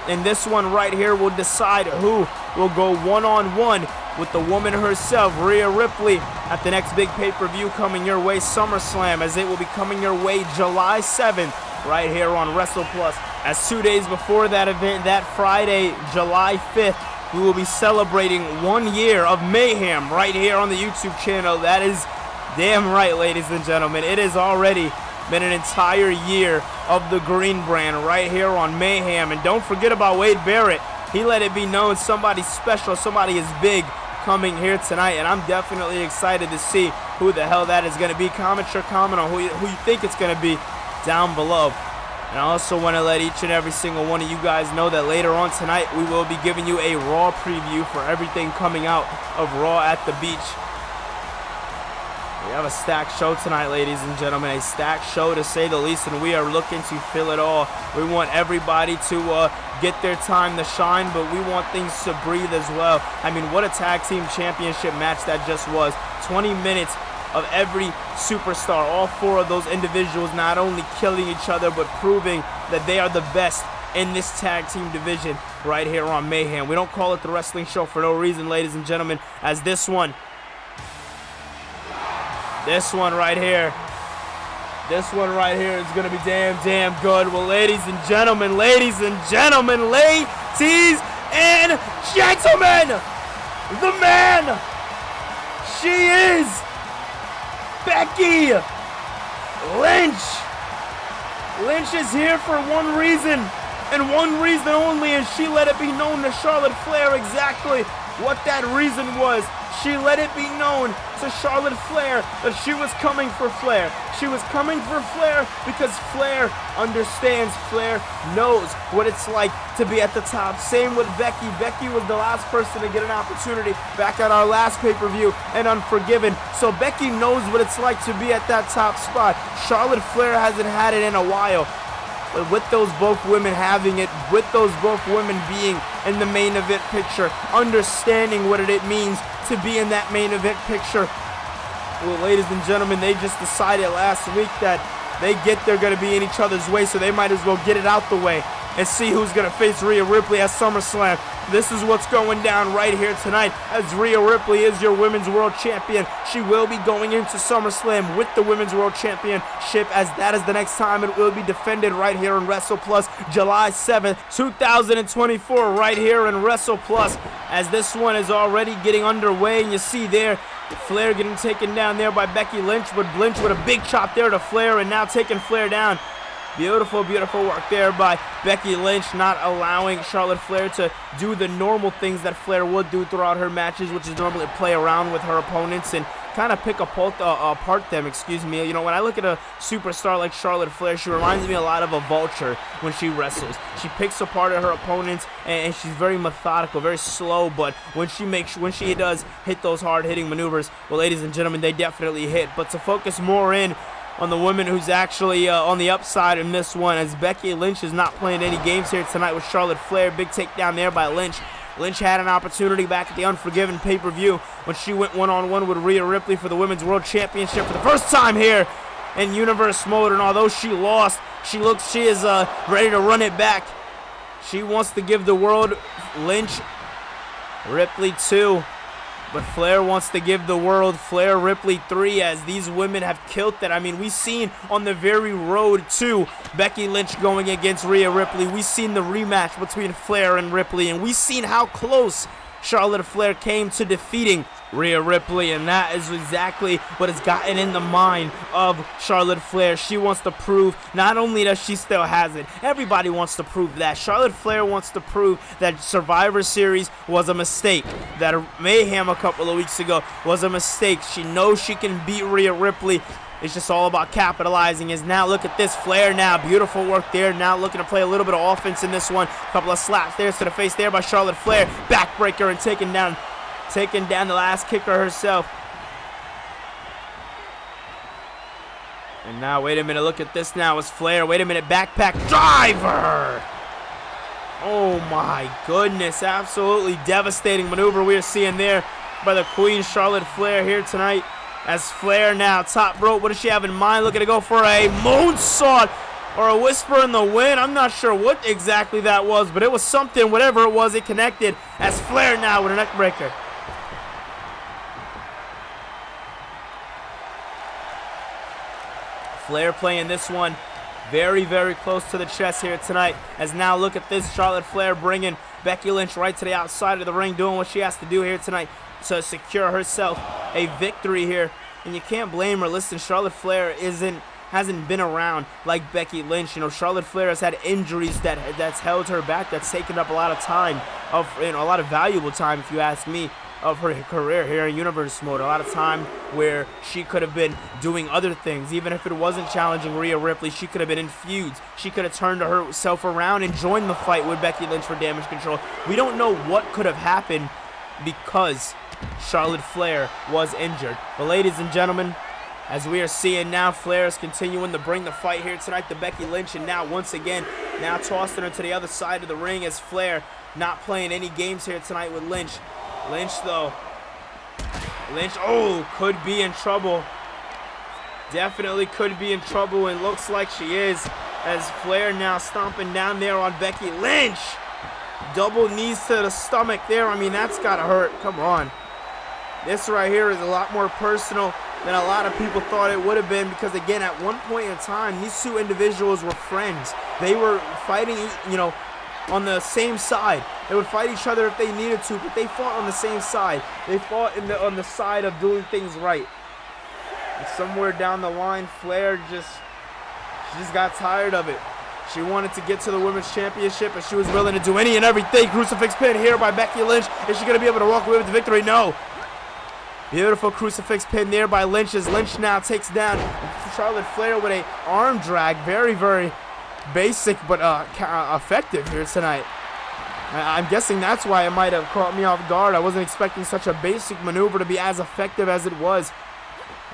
And this one right here will decide who will go one-on-one with the woman herself, Rhea Ripley, at the next big pay-per-view coming your way, SummerSlam, as it will be coming your way July 7th right here on WrestlePlus. As 2 days before that event, that Friday, July 5th, we will be celebrating 1 year of Mayhem right here on the YouTube channel. That is damn right, ladies and gentlemen. It has already been an entire year of the Green brand right here on Mayhem. And don't forget about Wade Barrett. He let it be known somebody special, somebody is big coming here tonight. And I'm definitely excited to see who the hell that is going to be. Comment your comment on who you think it's going to be down below. And I also want to let each and every single one of you guys know that later on tonight we will be giving you a Raw preview for everything coming out of Raw at the Beach. We have a stacked show tonight, ladies and gentlemen, a stacked show to say the least, and we are looking to fill it all. We want everybody to get their time to shine, but we want things to breathe as well. I mean, what a tag team championship match that just was. 20 minutes of every superstar, all four of those individuals not only killing each other, but proving that they are the best in this tag team division right here on Mayhem. We don't call it the wrestling show for no reason, ladies and gentlemen, as this one right here is going to be damn good. Well, ladies and gentlemen, ladies and gentlemen, the man, she is Becky Lynch. Lynch is here for one reason, and one reason only, and she let it be known to Charlotte Flair exactly what that reason was. She let it be known to Charlotte Flair that she was coming for Flair. She was coming for Flair because Flair understands, Flair knows what it's like to be at the top. Same with Becky. Becky was the last person to get an opportunity back at our last pay-per-view and Unforgiven. So Becky knows what it's like to be at that top spot. Charlotte Flair hasn't had it in a while. But with those both women having it, with those both women being in the main event picture, understanding what it means to be in that main event picture. Well, ladies and gentlemen, they just decided last week that they're going to be in each other's way, so they might as well get it out the way and see who's going to face Rhea Ripley at SummerSlam. This is what's going down right here tonight, as Rhea Ripley is your Women's World Champion. She will be going into SummerSlam with the Women's World Championship, as that is the next time it will be defended right here in WrestlePlus, July 7th, 2024, right here in WrestlePlus, as this one is already getting underway, and you see there, Flair getting taken down there by Becky Lynch, with a big chop there to Flair, and now taking Flair down. Beautiful, beautiful work there by Becky Lynch, not allowing Charlotte Flair to do the normal things that Flair would do throughout her matches, which is normally play around with her opponents and kind of pick apart them, excuse me. You know, when I look at a superstar like Charlotte Flair, she reminds me a lot of a vulture when she wrestles. She picks apart her opponents, and she's very methodical, very slow, but when she does hit those hard-hitting maneuvers, well, ladies and gentlemen, they definitely hit. But to focus more in on the woman who's actually on the upside in this one, as Becky Lynch is not playing any games here tonight with Charlotte Flair. Big takedown there by Lynch. Lynch had an opportunity back at the Unforgiven pay-per-view when she went one-on-one with Rhea Ripley for the Women's World Championship for the first time here in Universe mode. And although she lost, she is ready to run it back. She wants to give the world Lynch, Ripley 2. But Flair wants to give the world Flair Ripley 3, as these women have killed it. I mean, we've seen on the very road to Becky Lynch going against Rhea Ripley. We've seen the rematch between Flair and Ripley, and we've seen how close Charlotte Flair came to defeating Rhea Ripley, and that is exactly what has gotten in the mind of Charlotte Flair. She wants to prove not only that she still has it, everybody wants to prove that. Charlotte Flair wants to prove that Survivor Series was a mistake, that Mayhem a couple of weeks ago was a mistake. She knows she can beat Rhea Ripley. It's just all about capitalizing. Is now, look at this, Flair now, beautiful work there, now looking to play a little bit of offense in this one. A couple of slaps there to the face there by Charlotte Flair, backbreaker, and taking down the last kicker herself. And now, wait a minute, look at this now, it's Flair, wait a minute, backpack driver. Oh my goodness, absolutely devastating maneuver we are seeing there by the Queen Charlotte Flair here tonight. As Flair now, top rope, what does she have in mind? Looking to go for a moonsault or a whisper in the wind. I'm not sure what exactly that was, but it was something, whatever it was, it connected. As Flair now with a neck breaker. Flair playing this one very, very close to the chest here tonight. As now, look at this, Charlotte Flair bringing Becky Lynch right to the outside of the ring, doing what she has to do here tonight to secure herself a victory here. And you can't blame her. Listen, Charlotte Flair hasn't been around like Becky Lynch. You know, Charlotte Flair has had injuries that's held her back, that's taken up a lot of time, a lot of valuable time, if you ask me, of her career here in Universe mode. A lot of time where she could have been doing other things. Even if it wasn't challenging Rhea Ripley, she could have been in feuds. She could have turned herself around and joined the fight with Becky Lynch for Damage Control. We don't know what could have happened because Charlotte Flair was injured. But ladies and gentlemen, as we are seeing now, Flair is continuing to bring the fight here tonight to Becky Lynch, and now once again, now tossing her to the other side of the ring as Flair not playing any games here tonight with Lynch. Lynch, though. Lynch, oh, could be in trouble. Definitely could be in trouble, and looks like she is, as Flair now stomping down there on Becky Lynch. Double knees to the stomach there. I mean, that's gotta hurt. Come on. This right here is a lot more personal than a lot of people thought it would have been, because again, at one point in time, these two individuals were friends. They were fighting, you know, on the same side. They would fight each other if they needed to, but they fought on the same side. They fought on the side of doing things right. And somewhere down the line, Flair she just got tired of it. She wanted to get to the Women's Championship, and she was willing to do any and everything. Crucifix pin here by Becky Lynch. Is she going to be able to walk away with the victory? No. Beautiful crucifix pin there by Lynch, as Lynch now takes down Charlotte Flair with a arm drag. Very, very basic, but effective here tonight. I'm guessing that's why it might have caught me off guard. I wasn't expecting such a basic maneuver to be as effective as it was,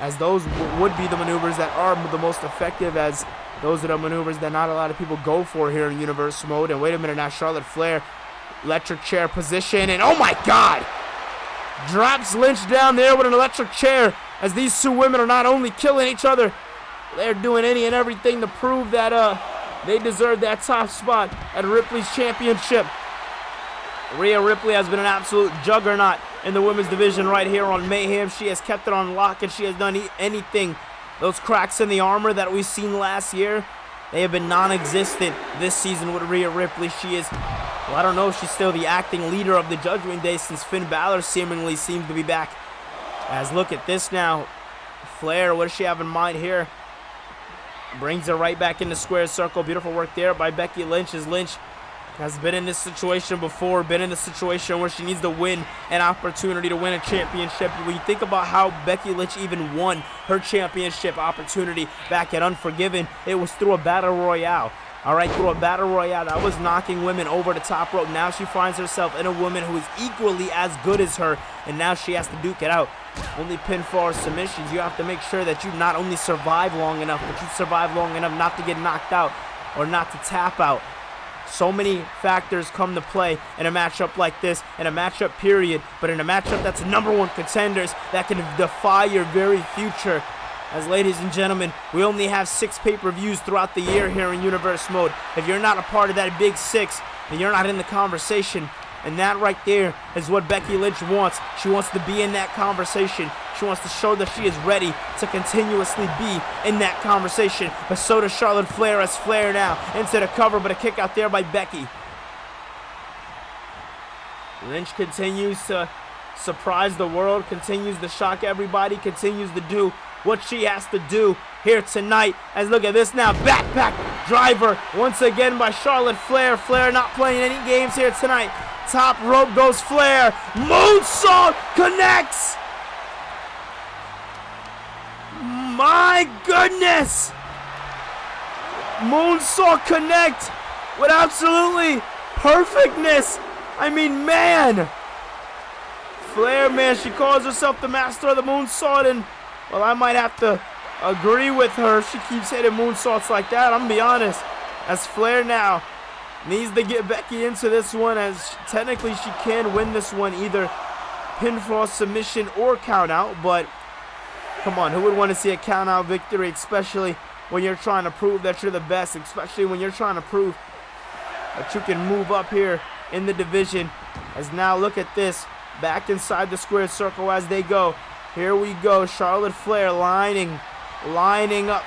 as those would be the maneuvers that are the most effective, as those are the maneuvers that not a lot of people go for here in Universe mode. And wait a minute now, Charlotte Flair, electric chair position, and oh my God! Drops Lynch down there with an electric chair, as these two women are not only killing each other, they're doing any and everything to prove that they deserve that top spot at Ripley's championship. Rhea Ripley has been an absolute juggernaut in the women's division right here on Mayhem. She has kept it on lock, and she has done anything. Those cracks in the armor that we've seen last year, they have been non-existent this season with Rhea Ripley. She is, well, I don't know if she's still the acting leader of the Judgment Day, since Finn Balor seemingly seems to be back. As look at this now. Flair, what does she have in mind here? Brings her right back into square circle. Beautiful work there by Becky Lynch, as Lynch has been in this situation before, been in the situation where she needs to win an opportunity to win a championship. When you think about how Becky Lynch even won her championship opportunity back at Unforgiven, it was through a battle royale. All right, through a battle royale that was knocking women over the top rope. Now she finds herself in a woman who is equally as good as her, and now she has to duke it out. Only pinfall or submissions. You have to make sure that you not only survive long enough, but you survive long enough not to get knocked out or not to tap out. So many factors come to play in a matchup like this, in a matchup period, but in a matchup that's #1 contenders that can defy your very future. As ladies and gentlemen, we only have 6 pay-per-views throughout the year here in Universe Mode. If you're not a part of that big 6, then you're not in the conversation. And that right there is what Becky Lynch wants. She wants to be in that conversation. She wants to show that she is ready to continuously be in that conversation. But so does Charlotte Flair, as Flair now into the cover, but a kick out there by Becky. Lynch continues to surprise the world, continues to shock everybody, continues to do what she has to do here tonight. As look at this now, backpack driver once again by Charlotte Flair. Flair not playing any games here tonight. Top rope goes Flair. Moonsault connects. My goodness. Moonsault connect with absolutely perfectness. I mean, man. Flair, man, she calls herself the master of the moonsault, and, well, I might have to agree with her. She keeps hitting moonsaults like that, I'm going to be honest. As Flair now needs to get Becky into this one, as technically she can win this one either pinfall, submission, or count out. But come on, who would want to see a count out victory, especially when you're trying to prove that you're the best, especially when you're trying to prove that you can move up here in the division. As now look at this, back inside the squared circle as they go. Here we go, Charlotte Flair lining up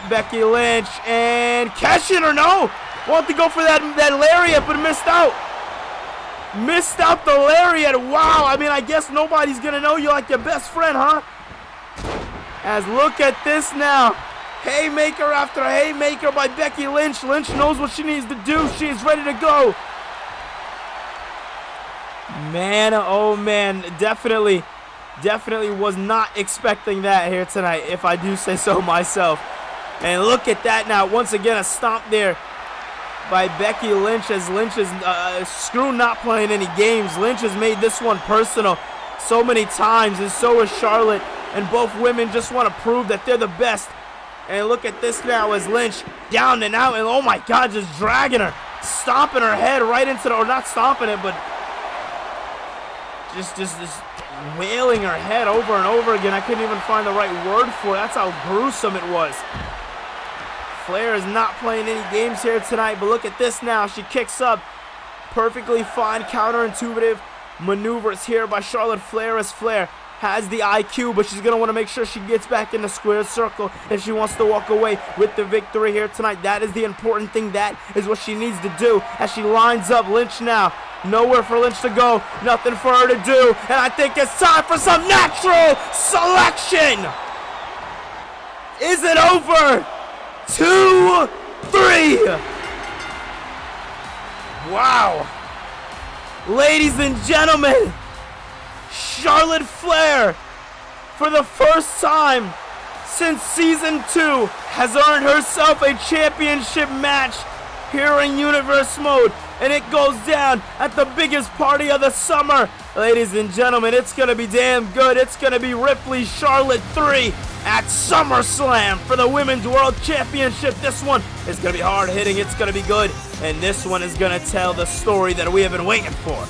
Becky Lynch, and catching her, no! Want to go for that lariat, but missed out. Missed out the lariat. Wow, I mean, I guess nobody's going to know you like your best friend, huh? As look at this now. Haymaker after haymaker by Becky Lynch. Lynch knows what she needs to do. She is ready to go. Man, oh man, definitely was not expecting that here tonight, if I do say so myself. And look at that now. Once again, a stomp there by Becky Lynch, as Lynch is screw not playing any games. Lynch has made this one personal so many times, and so is Charlotte. And both women just want to prove that they're the best. And look at this now, as Lynch down and out, and oh my God, just dragging her, stomping her head right into the, or not stomping it, but just wailing her head over and over again. I couldn't even find the right word for it. That's how gruesome it was. Flair is not playing any games here tonight, but look at this now. She kicks up. Perfectly fine counterintuitive maneuvers here by Charlotte Flair, as Flair has the IQ, but she's going to want to make sure she gets back in the square circle if she wants to walk away with the victory here tonight. That is the important thing. That is what she needs to do as she lines up Lynch now. Nowhere for Lynch to go, nothing for her to do, and I think it's time for some natural selection. Is it over? 2, 3. Wow. Ladies and gentlemen, Charlotte Flair, for the first time since Season 2, has earned herself a championship match here in Universe Mode. And it goes down at the biggest party of the summer. Ladies and gentlemen, it's going to be damn good. It's going to be Ripley Charlotte 3 at SummerSlam for the Women's World Championship. This one is going to be hard-hitting. It's going to be good. And this one is going to tell the story that we have been waiting for.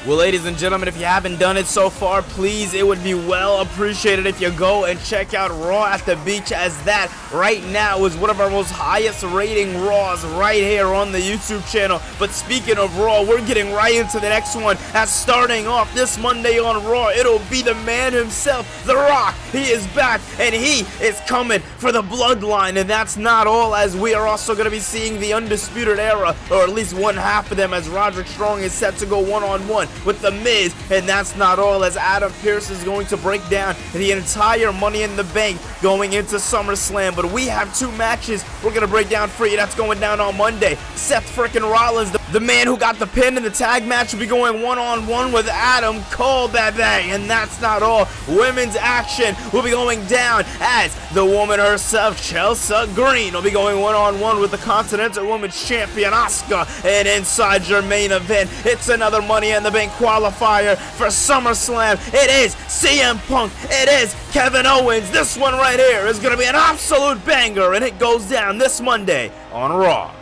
Well, ladies and gentlemen, if you haven't done it so far, please, it would be well appreciated if you go and check out Raw at the Beach, as that right now is one of our most highest rating Raws right here on the YouTube channel. But speaking of Raw, we're getting right into the next one, as starting off this Monday on Raw, it'll be the man himself, The Rock. He is back, and he is coming for the bloodline. And that's not all, as we are also going to be seeing the Undisputed Era, or at least one half of them, as Roderick Strong is set to go one-on-one with The Miz. And that's not all, as Adam Pearce is going to break down the entire Money in the Bank going into SummerSlam. But we have two matches we're going to break down for you. That's going down on Monday. Seth frickin' Rollins, the man who got the pin in the tag match, will be going one-on-one with Adam Cole, baby. And that's not all. Women's action will be going down, as the woman herself, Chelsea Green, will be going one-on-one with the Continental Women's Champion, Asuka. And inside your main event, it's another Money in the Bank qualifier for SummerSlam. It is CM Punk. It is Kevin Owens. This one right here is going to be an absolute banger, and it goes down this Monday on Raw.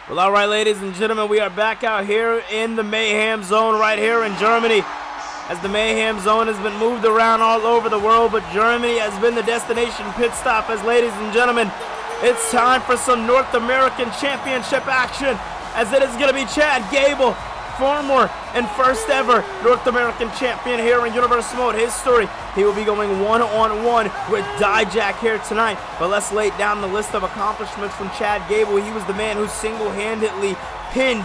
Well, alright, ladies and gentlemen, we are back out here in the Mayhem Zone right here in Germany, as the Mayhem Zone has been moved around all over the world, but Germany has been the destination pit stop, as, ladies and gentlemen, it's time for some North American Championship action, as it is going to be Chad Gable, former and first ever North American champion here in Universe Mode history. He will be going one-on-one with Dijak here tonight. But let's lay down the list of accomplishments from Chad Gable. He was the man who single-handedly pinned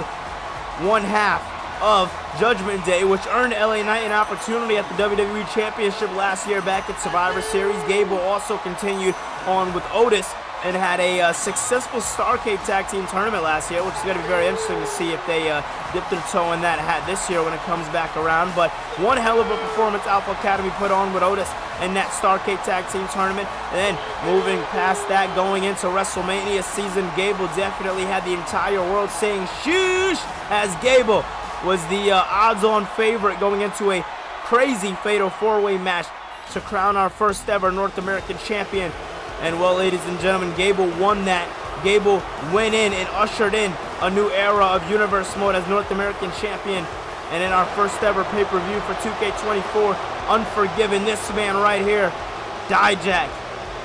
one half of Judgment Day, which earned LA Knight an opportunity at the WWE Championship last year back at Survivor Series. Gable also continued on with Otis and had a successful Starrcade Tag Team Tournament last year, which is going to be very interesting to see if they dip their toe in that hat this year when it comes back around. But one hell of a performance Alpha Academy put on with Otis in that Starrcade Tag Team Tournament. And then moving past that, going into WrestleMania season, Gable definitely had the entire world saying shoosh, as Gable was the odds-on favorite going into a crazy fatal four-way match to crown our first ever North American champion. And, well, ladies and gentlemen, Gable won that. Gable went in and ushered in a new era of Universe Mode as North American champion. And in our first ever pay-per-view for 2K24, Unforgiven, this man right here, Dijak,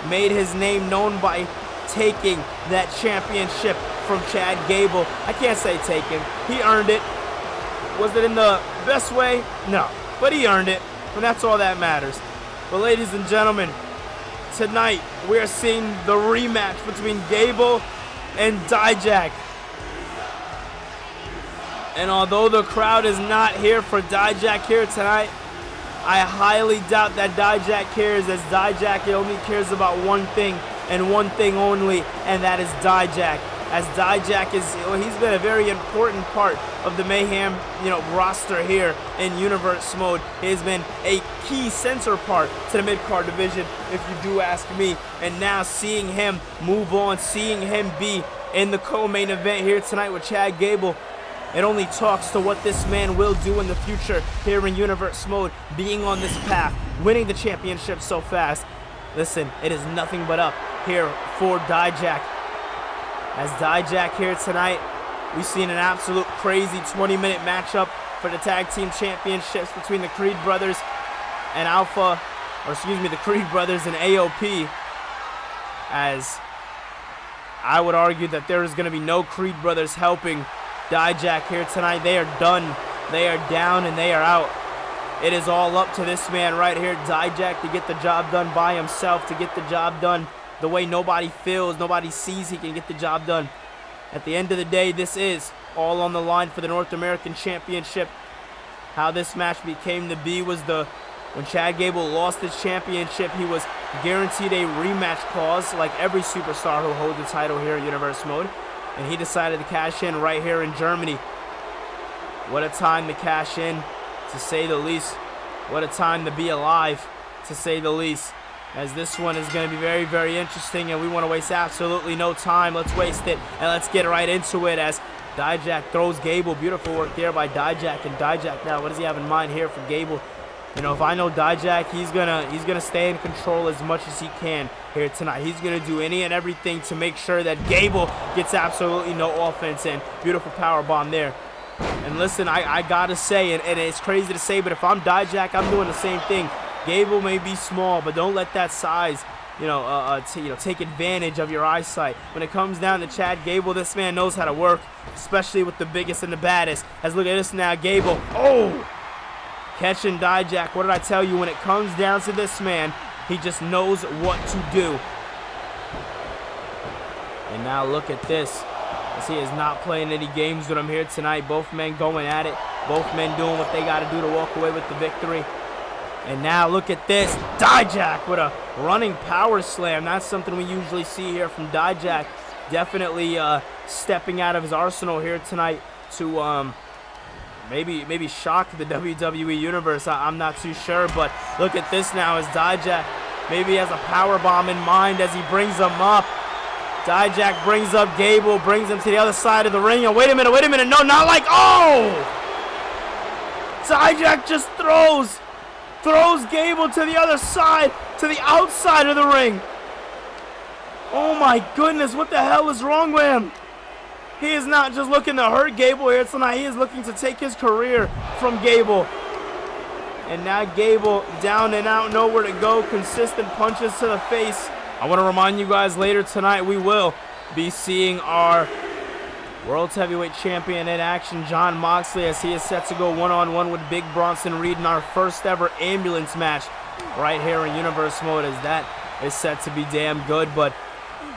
made his name known by taking that championship from Chad Gable. I can't say taken. He earned it. Was it in the best way? No. But he earned it. And that's all that matters. But, ladies and gentlemen, tonight, we are seeing the rematch between Gable and Dijak. And although the crowd is not here for Dijak here tonight, I highly doubt that Dijak cares, as Dijak only cares about one thing and one thing only, and that is Dijak. As Dijak is, he's been a very important part of the Mayhem, roster here in Universe Mode. He has been a key center part to the mid-card division, if you do ask me. And now seeing him move on, seeing him be in the co-main event here tonight with Chad Gable, it only talks to what this man will do in the future here in Universe Mode, being on this path, winning the championship so fast. Listen, it is nothing but up here for Dijak. As Dijak here tonight, we've seen an absolute crazy 20-minute matchup for the Tag Team Championships between the Creed Brothers and the Creed Brothers and AOP. As I would argue that there is going to be no Creed Brothers helping Dijak here tonight. They are done, they are down, and they are out. It is all up to this man right here, Dijak, to get the job done by himself, to get the job done the way nobody feels, nobody sees he can get the job done. At the end of the day, this is all on the line for the North American Championship. How this match became to be was when Chad Gable lost his championship, he was guaranteed a rematch clause like every superstar who holds the title here in Universe Mode. And he decided to cash in right here in Germany. What a time to cash in, to say the least. What a time to be alive, to say the least. As this one is going to be very, very interesting, and we want to waste absolutely no time. Let's waste it, and let's get right into it as Dijak throws Gable. Beautiful work there by Dijak. And Dijak now, what does he have in mind here for Gable? If I know Dijak, he's gonna stay in control as much as he can here tonight. He's gonna do any and everything to make sure that Gable gets absolutely no offense in. Beautiful power bomb there. And listen, I gotta say, and it's crazy to say, but if I'm Dijak, I'm doing the same thing. Gable may be small, but don't let that size take advantage of your eyesight. When it comes down to Chad Gable, this man knows how to work, especially with the biggest and the baddest. As look at this now, Gable. Oh! Catching Dijak. What did I tell you? When it comes down to this man, he just knows what to do. And now look at this. As he is not playing any games with him here tonight. Both men going at it. Both men doing what they got to do to walk away with the victory. And now look at this. Dijak with a running power slam. That's something we usually see here from Dijak. Definitely stepping out of his arsenal here tonight to maybe shock the WWE Universe. I'm not too sure. But look at this now as Dijak maybe has a power bomb in mind as he brings him up. Dijak brings up Gable, brings him to the other side of the ring. And wait a minute. No, not like, oh! Dijak just throws Gable to the other side, to the outside of the ring. Oh my goodness, what the hell is wrong with him? He is not just looking to hurt Gable here tonight. He is looking to take his career from Gable. And now Gable down and out, nowhere to go. Consistent punches to the face. I want to remind you guys later tonight we will be seeing our World Heavyweight Champion in action, Jon Moxley, as he is set to go one-on-one with Big Bronson Reed in our first ever ambulance match right here in Universe Mode, as that is set to be damn good. But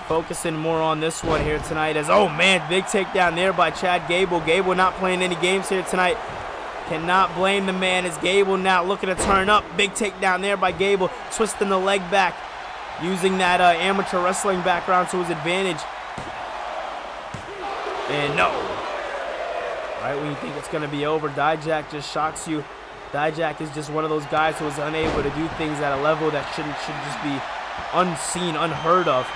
focusing more on this one here tonight as, oh man, big takedown there by Chad Gable. Gable not playing any games here tonight. Cannot blame the man as Gable now looking to turn up. Big takedown there by Gable, twisting the leg back, using that amateur wrestling background to his advantage. And no. Right when you think it's going to be over, Dijak just shocks you. Dijak is just one of those guys who is unable to do things at a level that should just be unseen, unheard of.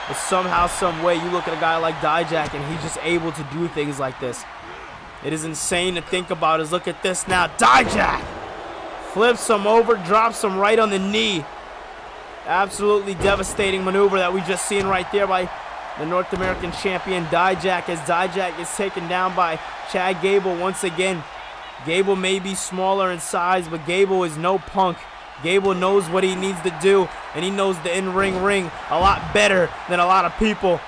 But somehow, some way, you look at a guy like Dijak and he's just able to do things like this. It is insane to think about. Is look at this now. Dijak flips him over, drops him right on the knee. Absolutely devastating maneuver that we just seen right there by the North American champion Dijak, as Dijak is taken down by Chad Gable once again. Gable may be smaller in size, but Gable is no punk. Gable knows what he needs to do, and he knows the in-ring ring a lot better than a lot of people.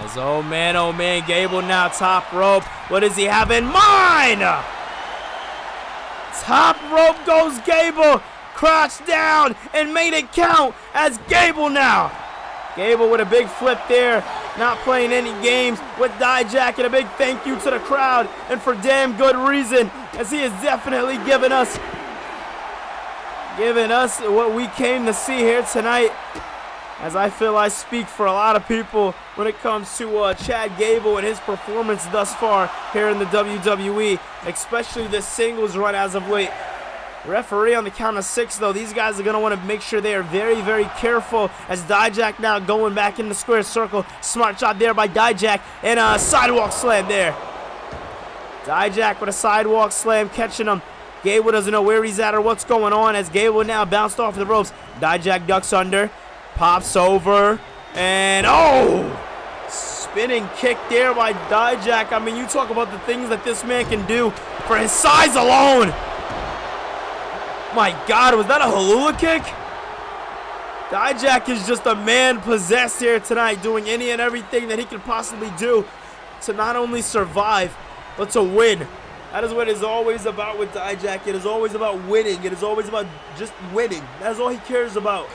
As oh man, Gable now top rope. What does he have in mind? Top rope goes Gable. Crouched down and made it count as Gable now. Gable with a big flip there. Not playing any games with Dijak, and a big thank you to the crowd, and for damn good reason, as he has definitely given us what we came to see here tonight. As I feel I speak for a lot of people when it comes to Chad Gable and his performance thus far here in the WWE, especially this singles run as of late. Referee on the count of 6, though. These guys are going to want to make sure they are very, very careful, as Dijak now going back in the square circle. Smart shot there by Dijak, and a sidewalk slam there. Dijak with a sidewalk slam, catching him. Gable doesn't know where he's at or what's going on, as Gable now bounced off the ropes. Dijak ducks under, pops over, and oh! Spinning kick there by Dijak. I mean, you talk about the things that this man can do for his size alone. My God, was that a Halula kick? Dijak is just a man possessed here tonight, doing any and everything that he could possibly do to not only survive, but to win. That is what it is always about with Dijak. It is always about winning. It is always about just winning. That is all he cares about.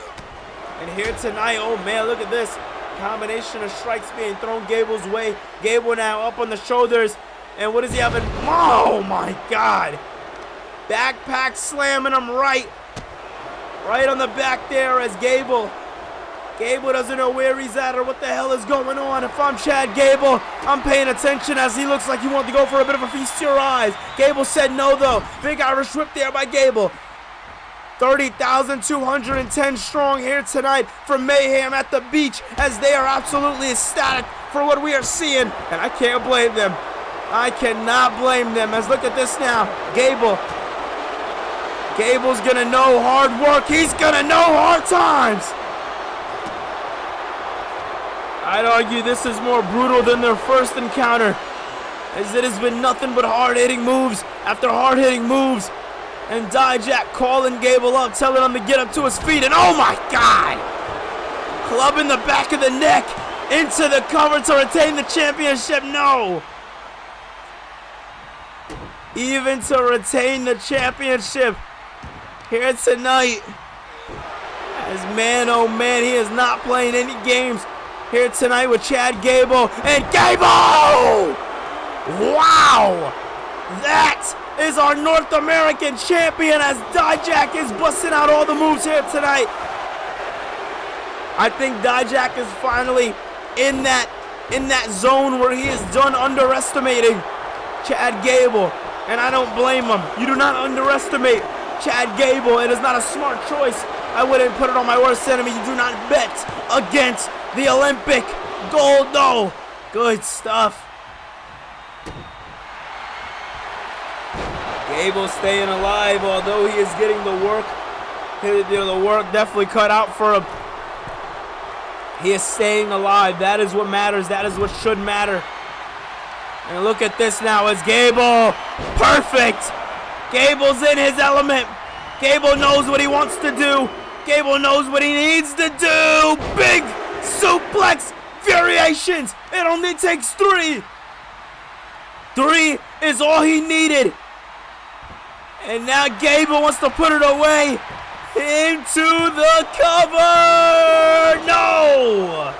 And here tonight, oh man, look at this. Combination of strikes being thrown Gable's way. Gable now up on the shoulders. And what is he having? Oh my God. Backpack slamming him right on the back there as Gable doesn't know where he's at or what the hell is going on. If I'm Chad Gable, I'm paying attention, as he looks like he wants to go for a bit of a feast to your eyes. Gable said no, though. Big Irish whip there by Gable. 30,210 strong here tonight from Mayhem at the beach, as they are absolutely ecstatic for what we are seeing, and I can't blame them. I cannot blame them, as look at this now. Gable's gonna know hard work. He's gonna know hard times. I'd argue this is more brutal than their first encounter, as it has been nothing but hard-hitting moves after hard-hitting moves. And Dijak calling Gable up, telling him to get up to his feet. And oh my God! Club in the back of the neck into the cover to retain the championship. No! Even to retain the championship here tonight. As man, oh man, he is not playing any games here tonight with Chad Gable. And Gable! Wow! That is our North American champion as Dijak is busting out all the moves here tonight. I think Dijak is finally in that zone where he is done underestimating Chad Gable. And I don't blame him. You do not underestimate Chad Gable. It is not a smart choice. I wouldn't put it on my worst enemy. You do not bet against the Olympic gold. No. Good stuff. Gable staying alive, although he is getting the work. The work definitely cut out for him. He is staying alive. That is what matters. That is what should matter. And look at this now as Gable. Perfect. Gable's in his element. Gable knows what he wants to do. Gable knows what he needs to do. Big suplex variations. It only takes 3. 3 is all he needed. And now Gable wants to put it away into the cover. No!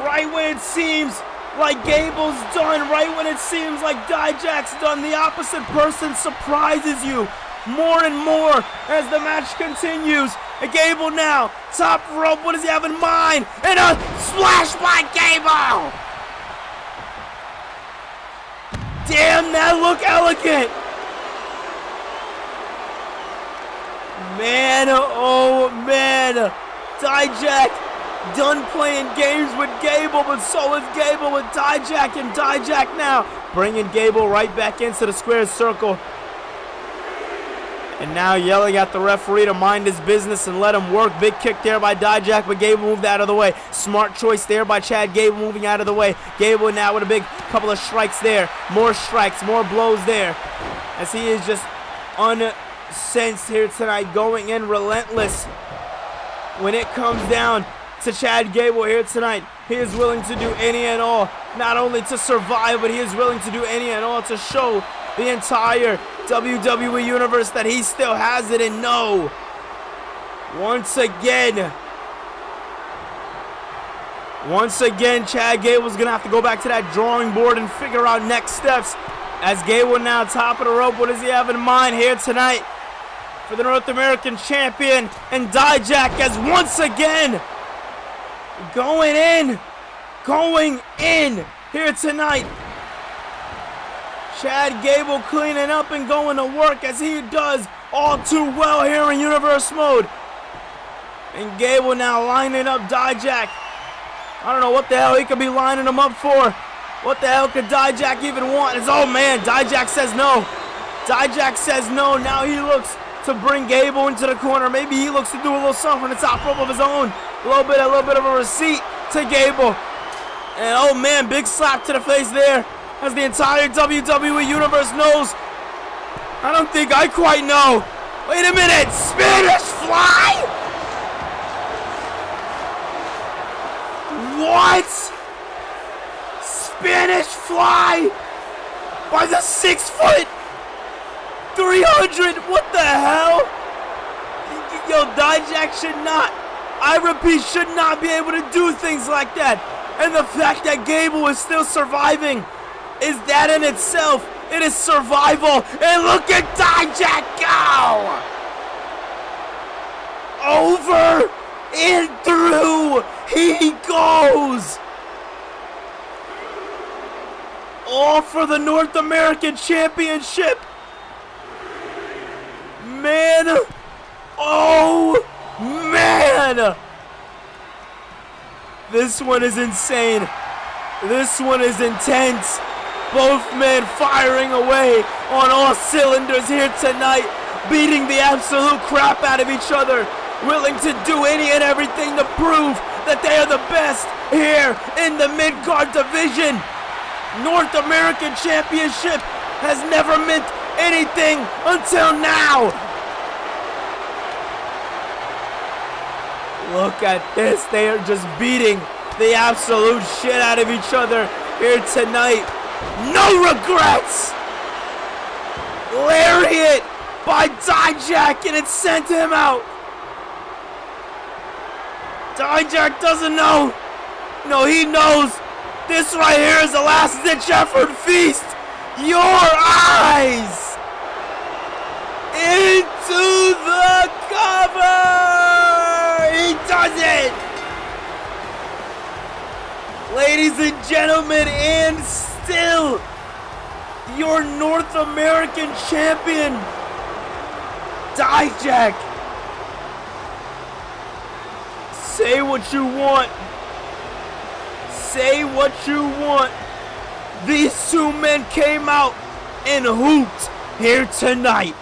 Right when it seems like Gable's done, right when it seems like Dijak's done, the opposite person surprises you more and more as the match continues. And Gable now, top rope, what does he have in mind? And a splash by Gable! Damn, that look elegant! Man, oh man, Dijak done playing games with Gable, but so is Gable with Dijak, and Dijak now bringing Gable right back into the square circle. And now yelling at the referee to mind his business and let him work. Big kick there by Dijak, but Gable moved out of the way. Smart choice there by Chad Gable moving out of the way. Gable now with a big couple of strikes there. More strikes, more blows there. As he is just unsensed here tonight, going in relentless. When it comes down to Chad Gable here tonight, he is willing to do any and all. Not only to survive, but he is willing to do any and all to show the entire WWE Universe that he still has it. And no, once again, Chad Gable's gonna have to go back to that drawing board and figure out next steps. As Gable now top of the rope, what does he have in mind here tonight for the North American champion? And Dijak as once again going in here tonight. Chad Gable cleaning up and going to work as he does all too well here in Universe mode. And Gable now lining up Dijak. I don't know what the hell he could be lining him up for. What the hell could Dijak even want? It's, oh man, Dijak says no. Dijak says no. Now he looks to bring Gable into the corner. Maybe he looks to do a little something from the top rope of his own. A little bit of a receipt to Gable. And oh man, big slap to the face there. As the entire WWE Universe knows. I don't think I quite know. Wait a minute, Spanish Fly? What? Spanish Fly? By the 6 foot? 300, what the hell? Yo, Dijak should not, I repeat, should not be able to do things like that. And the fact that Gable is still surviving is that in itself, it is survival. And look at Dijak go! Over and through he goes! All for the North American Championship. Man, oh man! This one is insane. This one is intense. Both men firing away on all cylinders here tonight, beating the absolute crap out of each other, willing to do any and everything to prove that they are the best here in the mid-card division. North American Championship has never meant anything until now. Look at this. They are just beating the absolute shit out of each other here tonight. No regrets. Lariat by Dijak, and it sent him out. Dijak doesn't know. No, he knows. This right here is a last-ditch effort. Feast your eyes into the cover. He does it. Ladies and gentlemen, and still your North American champion, Dijak. Say what you want. Say what you want. These two men came out and hooped here tonight.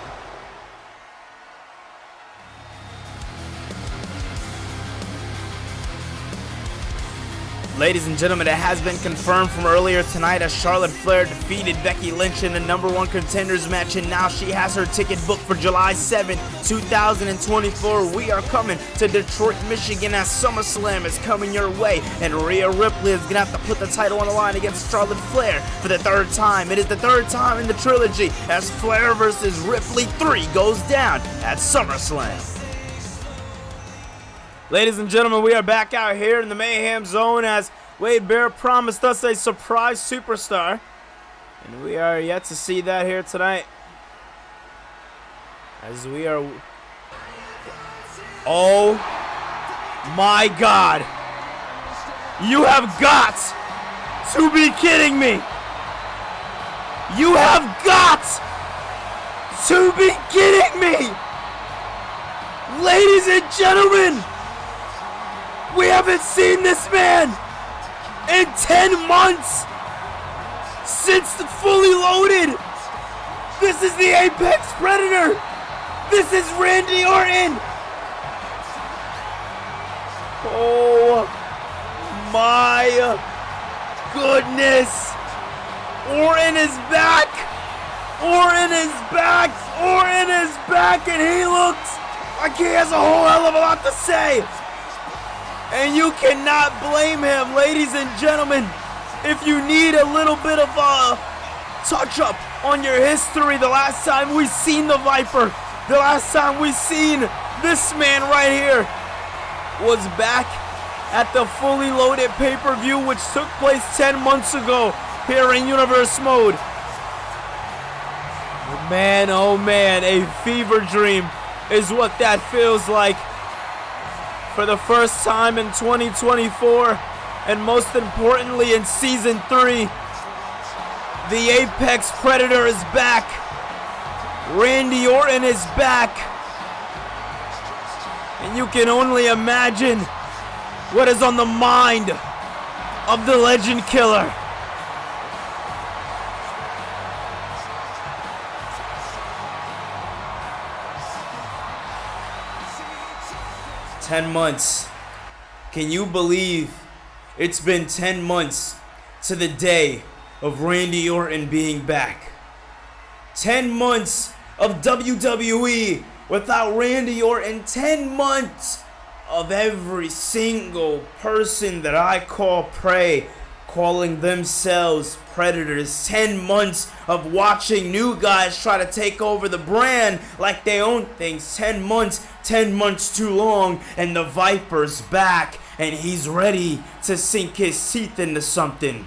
Ladies and gentlemen, it has been confirmed from earlier tonight as Charlotte Flair defeated Becky Lynch in the #1 contenders match, and now she has her ticket booked for July 7th, 2024. We are coming to Detroit, Michigan as SummerSlam is coming your way, and Rhea Ripley is going to have to put the title on the line against Charlotte Flair for the third time. It is the third time in the trilogy as Flair versus Ripley 3 goes down at SummerSlam. Ladies and gentlemen, we are back out here in the Mayhem Zone as Wade Bear promised us a surprise superstar. And we are yet to see that here tonight. As we are... Oh my God. You have got to be kidding me. You have got to be kidding me. Ladies and gentlemen, we haven't seen this man in 10 months since the Fully Loaded. This is the Apex Predator. This is Randy Orton. Oh my goodness. Orton is back. Orton is back. Orton is back, and he looks like he has a whole hell of a lot to say. And you cannot blame him, ladies and gentlemen. If you need a little bit of a touch-up on your history, the last time we seen the Viper, the last time we seen this man right here was back at the Fully Loaded pay-per-view, which took place 10 months ago here in Universe Mode. Man, oh man, a fever dream is what that feels like. For the first time in 2024, and most importantly in Season 3, the Apex Predator is back. Randy Orton is back. And you can only imagine what is on the mind of the Legend Killer. "10 months. Can you believe it's been 10 months to the day of Randy Orton being back? 10 months of WWE without Randy Orton. 10 months of every single person that I call prey calling themselves Predators. 10 months of watching new guys try to take over the brand like they own things. 10 months too long, and the Viper's back, and he's ready to sink his teeth into something.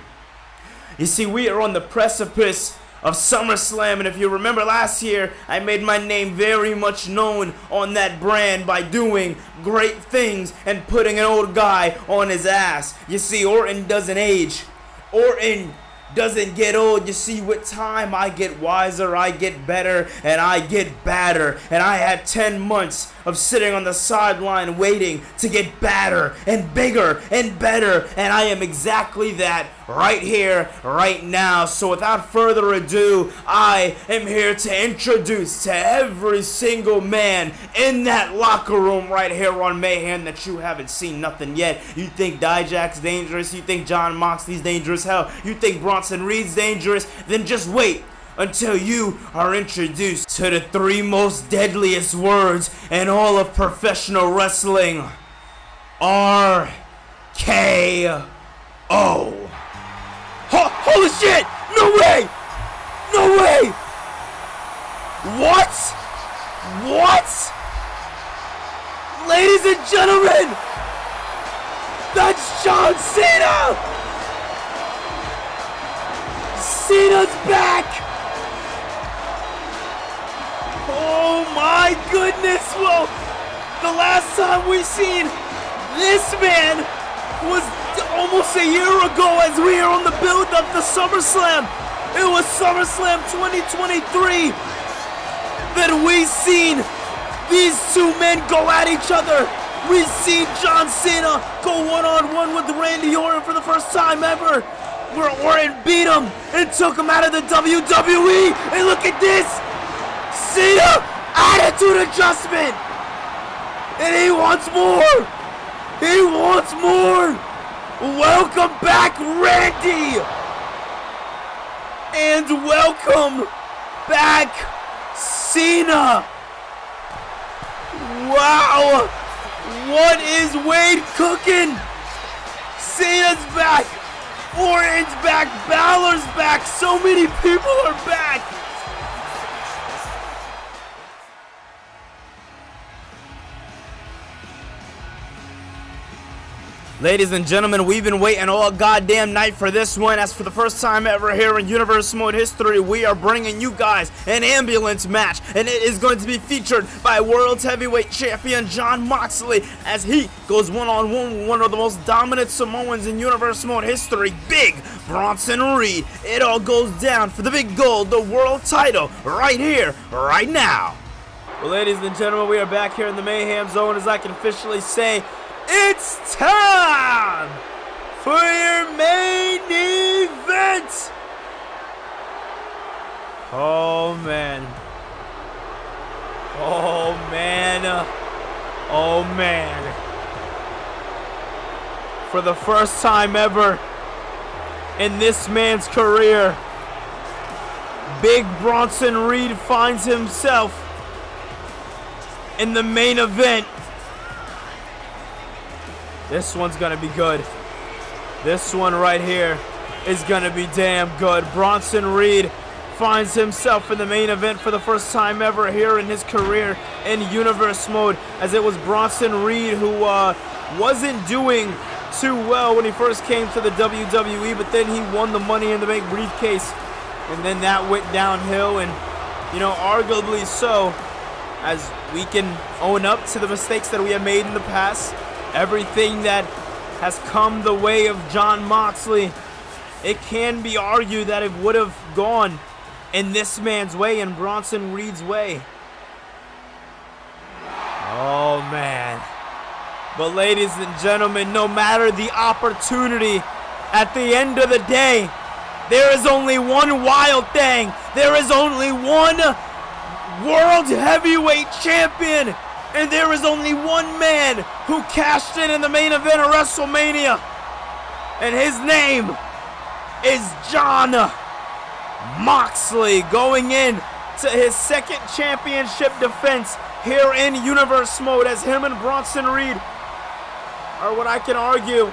You see, we are on the precipice of SummerSlam, and if you remember last year, I made my name very much known on that brand by doing great things and putting an old guy on his ass. You see, Orton doesn't age. Orton doesn't get old. You see, with time, I get wiser, I get better, and I get badder. And I had 10 months of sitting on the sideline waiting to get badder and bigger and better. And I am exactly that right here, right now. So without further ado, I am here to introduce to every single man in that locker room right here on Mayhem that you haven't seen nothing yet. You think Dijak's dangerous? You think John Moxley's dangerous? Hell, you think Bronson Reed's dangerous? Then just wait. until you are introduced to the 3 most deadliest words in all of professional wrestling. RKO. Holy shit! No way! No way! What? What? Ladies and gentlemen, that's John Cena! Cena's back! Oh my goodness! Well, the last time we seen this man was almost a year ago as we are on the build-up to SummerSlam. It was SummerSlam 2023 that we seen these 2 men go at each other. We seen John Cena go one-on-one with Randy Orton for the first time ever, where Orton beat him and took him out of the WWE. And look at this, Cena, attitude adjustment, and he wants more. He wants more. Welcome back, Randy, and welcome back, Cena. Wow, what is Wade cooking? Cena's back, Orton's back, Balor's back, so many people are back. Ladies and gentlemen, we've been waiting all goddamn night for this one, as for the first time ever here in Universe Mode history, we are bringing you guys an ambulance match, and it is going to be featured by World Heavyweight Champion Jon Moxley, as he goes one-on-one with one of the most dominant Samoans in Universe Mode history, Big Bronson Reed. It all goes down for the big gold, the world title, right here, right now. Well, ladies and gentlemen, we are back here in the Mayhem Zone, as I can officially say, it's time for your main event. Oh man. Oh man. Oh man. For the first time ever in this man's career, Big Bronson Reed finds himself in the main event. This one's gonna be good. This one right here is gonna be damn good. Bronson Reed finds himself in the main event for the first time ever here in his career in Universe Mode, as it was Bronson Reed who wasn't doing too well when he first came to the WWE, but then he won the Money in the Bank briefcase, and then that went downhill, and you know, arguably so, as we can own up to the mistakes that we have made in the past. Everything that has come the way of Jon Moxley, it can be argued that it would have gone in this man's way, in Bronson Reed's way. Oh man. But ladies and gentlemen, no matter the opportunity, at the end of the day, there is only one wild thing. There is only one World Heavyweight Champion. And there is only one man who cashed in the main event of WrestleMania. And his name is Jon Moxley, going in to his 2nd championship defense here in Universe Mode, as him and Bronson Reed are what I can argue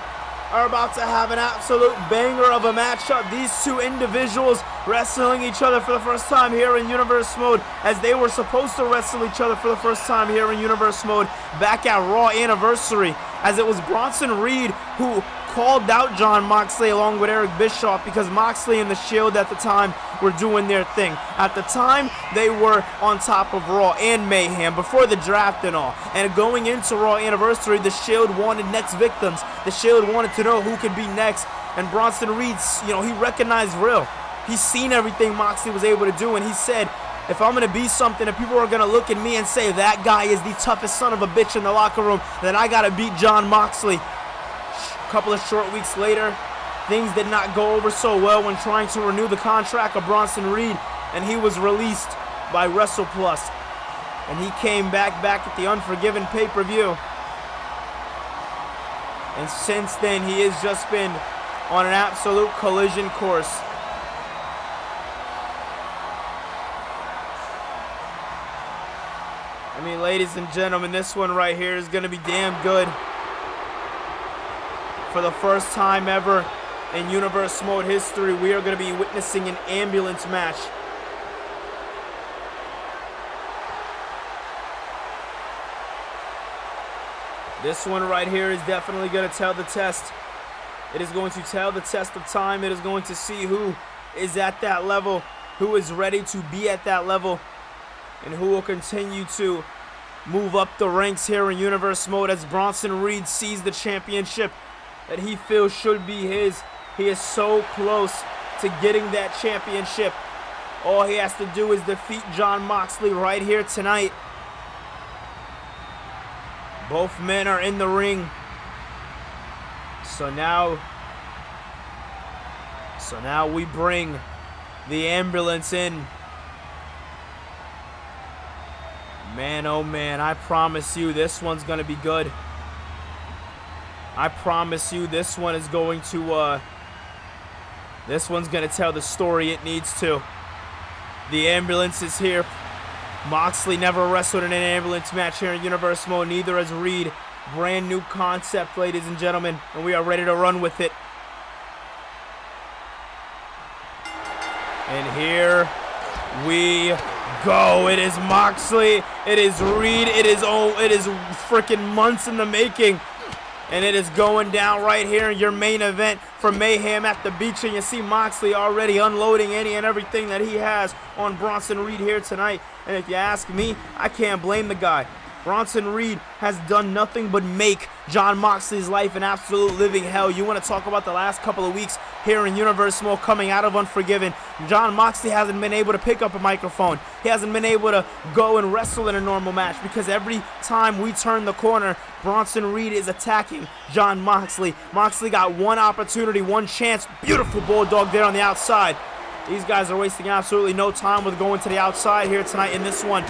are about to have an absolute banger of a matchup. These 2 individuals wrestling each other for the first time here in Universe Mode, as they were supposed to wrestle each other for the first time here in Universe Mode back at Raw Anniversary, as it was Bronson Reed who called out Jon Moxley along with Eric Bischoff, because Moxley and the Shield at the time were doing their thing. At the time, they were on top of Raw and Mayhem before the draft and all. And going into Raw Anniversary, the Shield wanted next victims. The Shield wanted to know who could be next. And Bronson Reed, you know, he recognized real. He's seen everything Moxley was able to do, and he said, if I'm going to be something, if people are going to look at me and say that guy is the toughest son of a bitch in the locker room, then I got to beat Jon Moxley. A couple of short weeks later, things did not go over so well when trying to renew the contract of Bronson Reed, and he was released by WrestlePlus. And he came back at the Unforgiven pay-per-view. And since then, he has just been on an absolute collision course. ladies and gentlemen, this one right here is going to be damn good. For the first time ever in Universe Mode history, we are going to be witnessing an ambulance match. This one right here is definitely going to tell the test. It is going to tell the test of time. It is going to see who is at that level, who is ready to be at that level, and who will continue to move up the ranks here in Universe Mode as Bronson Reed sees the championship that he feels should be his. He is so close to getting that championship. All he has to do is defeat Jon Moxley right here tonight. Both men are in the ring. So now we bring the ambulance in. Man, oh man, I promise you this one's gonna be good. I promise you this one is going to this one's gonna tell the story it needs to. The ambulance is here. Moxley never wrestled in an ambulance match here in Universe Mode, neither has Reed. Brand new concept, ladies and gentlemen, and we are ready to run with it. And here we go. It is Moxley, it is Reed, it is freaking months in the making. And it is going down right here in your main event for Mayhem at the Beach. And you see Moxley already unloading any and everything that he has on Bronson Reed here tonight. And if you ask me, I can't blame the guy. Bronson Reed has done nothing but make Jon Moxley's life an absolute living hell. You want to talk about the last couple of weeks here in Universe Mode coming out of Unforgiven. Jon Moxley hasn't been able to pick up a microphone. He hasn't been able to go and wrestle in a normal match because every time we turn the corner, Bronson Reed is attacking Jon Moxley. Moxley got one opportunity, one chance. Beautiful bulldog there on the outside. These guys are wasting absolutely no time with going to the outside here tonight in this one.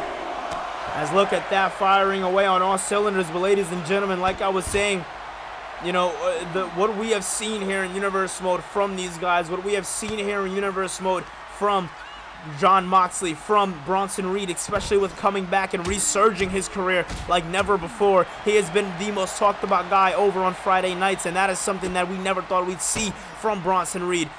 As look at that, firing away on all cylinders. But ladies and gentlemen, like I was saying, you know, what we have seen here in Universe Mode from these guys, what we have seen here in Universe Mode from Jon Moxley, from Bronson Reed, especially with coming back and resurging his career like never before. He has been the most talked about guy over on Friday nights, and that is something that we never thought we'd see from Bronson Reed.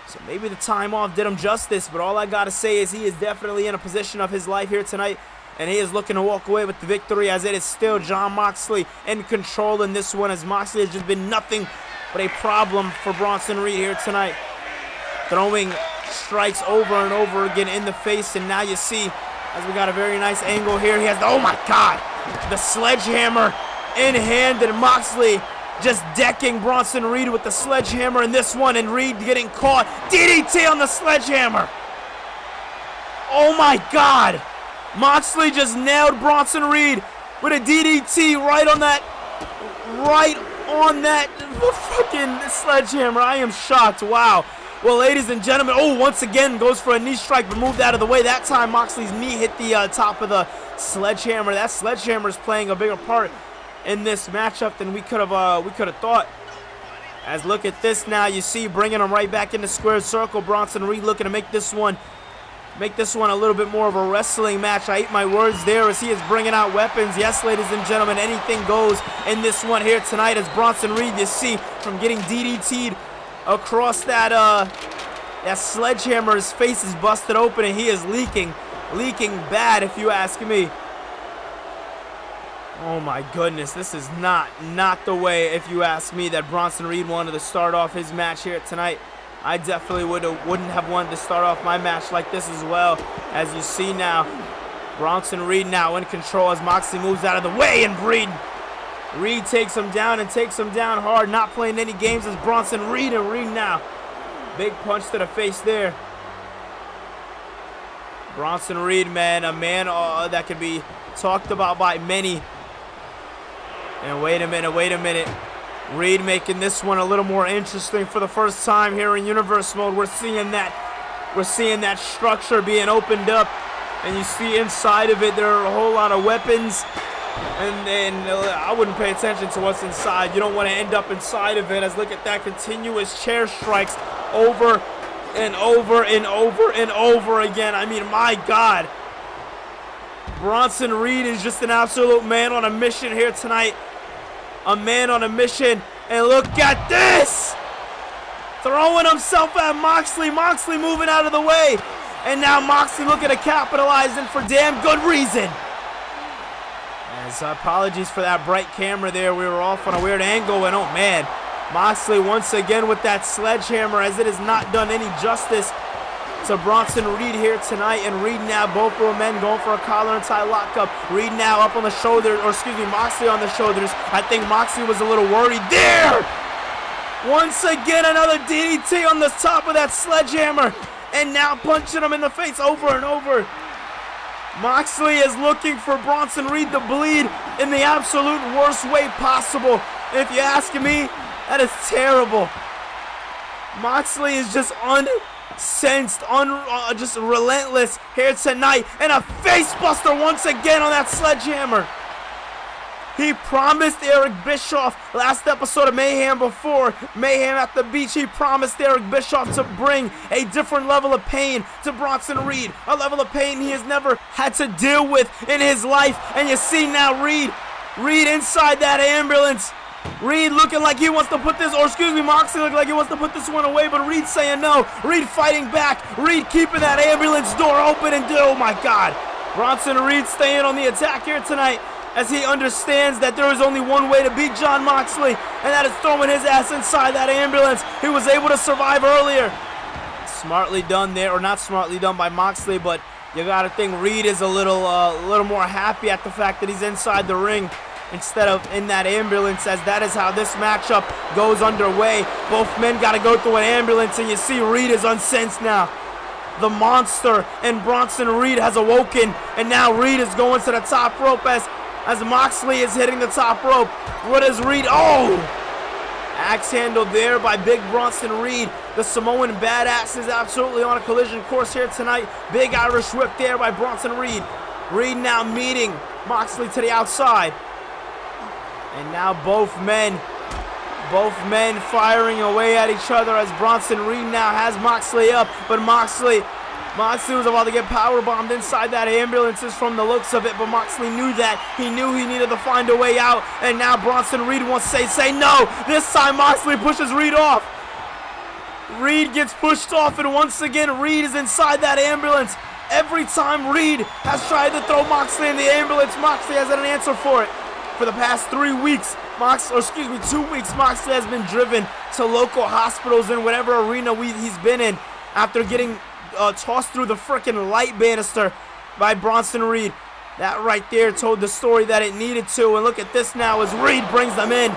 So maybe the time off did him justice, but all I gotta say is he is definitely in a position of his life here tonight, and he is looking to walk away with the victory, as it is still Jon Moxley in control in this one, as Moxley has just been nothing but a problem for Bronson Reed here tonight. Throwing strikes over and over again in the face, and now you see, as we got a very nice angle here, he has, oh my God, the sledgehammer in hand, and Moxley just decking Bronson Reed with the sledgehammer in this one, and Reed getting caught. DDT on the sledgehammer. Oh my God. Moxley just nailed Bronson Reed with a DDT right on that fucking sledgehammer. I am shocked. Wow. Well, ladies and gentlemen, once again goes for a knee strike, but moved out of the way. That time Moxley's knee hit the top of the sledgehammer. That sledgehammer is playing a bigger part in this matchup than we could have thought. As look at this now, you see bringing him right back into square circle. Bronson Reed looking to make this one a little bit more of a wrestling match. I ate my words there as he is bringing out weapons. Yes, ladies and gentlemen, anything goes in this one here tonight, as Bronson Reed, you see, from getting DDT'd across that sledgehammer, his face is busted open and he is leaking bad, if you ask me. Oh my goodness, this is not the way, if you ask me, that Bronson Reed wanted to start off his match here tonight. I definitely wouldn't have wanted to start off my match like this as well. As you see now, Bronson Reed now in control as Moxley moves out of the way, and Reed takes him down and takes him down hard, not playing any games as Bronson Reed, and Reed now. Big punch to the face there. Bronson Reed, man, a man that could be talked about by many. And wait a minute. Reed making this one a little more interesting for the first time here in Universe Mode. We're seeing that structure being opened up, and you see inside of it there are a whole lot of weapons. And I wouldn't pay attention to what's inside. You don't want to end up inside of it. As look at that, continuous chair strikes over and over and over and over again. I mean, my God. Bronson Reed is just an absolute man on a mission here tonight. A man on a mission. And look at this! Throwing himself at Moxley. Moxley moving out of the way. And now Moxley looking to capitalize, and for damn good reason. As apologies for that bright camera there. We were off on a weird angle, and oh man. Moxley once again with that sledgehammer, as it has not done any justice to Bronson Reed here tonight. And Reed now, both real men going for a collar and tie lockup. Reed now up on the shoulder, or excuse me, Moxley on the shoulders. I think Moxley was a little worried there. Once again, another DDT on the top of that sledgehammer. And now punching him in the face over and over. Moxley is looking for Bronson Reed to bleed in the absolute worst way possible. And if you ask me, that is terrible. Moxley is just unsensed, just relentless here tonight. And a face buster once again on that sledgehammer. He promised Eric Bischoff last episode of Mayhem, before Mayhem at the beach. He promised Eric Bischoff to bring a different level of pain to Bronson Reed. A level of pain he has never had to deal with in his life. And you see now Reed inside that ambulance. Reed looking like he wants to put this, or excuse me, Moxley looking like he wants to put this one away, but Reed saying no. Reed fighting back. Reed keeping that ambulance door open, and oh my God. Bronson Reed staying on the attack here tonight, as he understands that there is only one way to beat Jon Moxley, and that is throwing his ass inside that ambulance. He was able to survive earlier. Smartly done there, or not smartly done by Moxley, but you gotta think Reed is a little more happy at the fact that he's inside the ring instead of in that ambulance, as that is how this matchup goes underway. Both men gotta go through an ambulance, and you see Reed is unsensed now. The monster and Bronson Reed has awoken, and now Reed is going to the top rope as Moxley is hitting the top rope. What is Reed? Oh! Axe handle there by big Bronson Reed. The Samoan badass is absolutely on a collision course here tonight. Big Irish whip there by Bronson Reed. Reed now meeting Moxley to the outside. And now both men firing away at each other, as Bronson Reed now has Moxley up. But Moxley was about to get powerbombed inside that ambulance from the looks of it, but Moxley knew that. He knew he needed to find a way out, and now Bronson Reed wants to say no. This time Moxley pushes Reed off. Reed gets pushed off, and once again Reed is inside that ambulance. Every time Reed has tried to throw Moxley in the ambulance, Moxley has had an answer for it. For the past 3 weeks, 2 weeks, Moxley has been driven to local hospitals in whatever arena he's been in after getting tossed through the freaking light banister by Bronson Reed. That right there told the story that it needed to. And look at this now as Reed brings them in.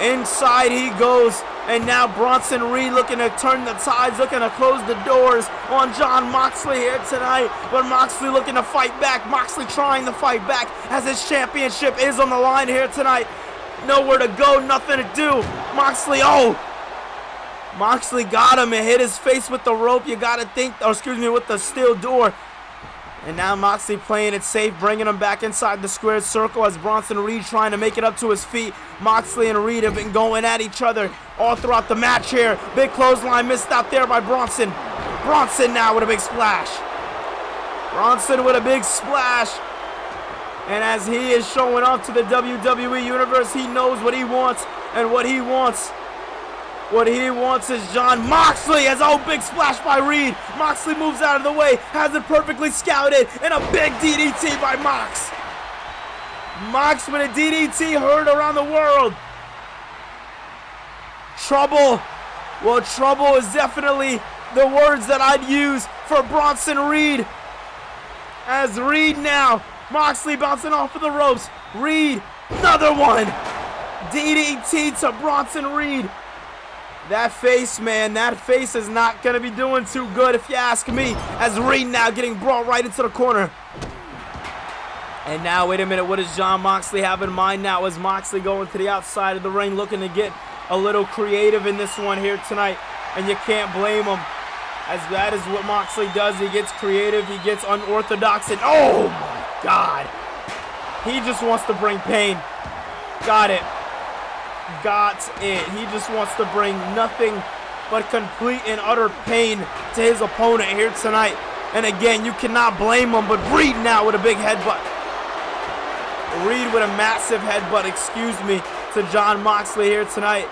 Inside he goes. And now Bronson Reed looking to turn the tides, looking to close the doors on Jon Moxley here tonight. But Moxley looking to fight back. Moxley trying to fight back as his championship is on the line here tonight. Nowhere to go, nothing to do. Moxley got him and hit his face with the rope. You gotta think, or excuse me, with the steel door. And now Moxley playing it safe, bringing him back inside the squared circle as Bronson Reed trying to make it up to his feet. Moxley and Reed have been going at each other all throughout the match here. Big clothesline missed out there by Bronson. Bronson now with a big splash. Bronson with a big splash. And as he is showing off to the WWE Universe, he knows what he wants. And what he wants is Jon Moxley. As a big splash by Reed. Moxley moves out of the way, has it perfectly scouted, and a big DDT by Mox. Mox with a DDT heard around the world. Trouble. Well, trouble is definitely the words that I'd use for Bronson Reed. As Reed now, Moxley bouncing off of the ropes. Reed, another one. DDT to Bronson Reed. That face, man, that face is not going to be doing too good if you ask me. As Reed now getting brought right into the corner. And now, wait a minute, what does Jon Moxley have in mind now? Is Moxley going to the outside of the ring looking to get a little creative in this one here tonight? And you can't blame him, as that is what Moxley does. He gets creative, he gets unorthodox, and oh my God. He just wants to bring pain. Got it. He just wants to bring nothing but complete and utter pain to his opponent here tonight. And again, you cannot blame him, but Reed now with a big headbutt. Reed with a massive headbutt, excuse me, to Jon Moxley here tonight,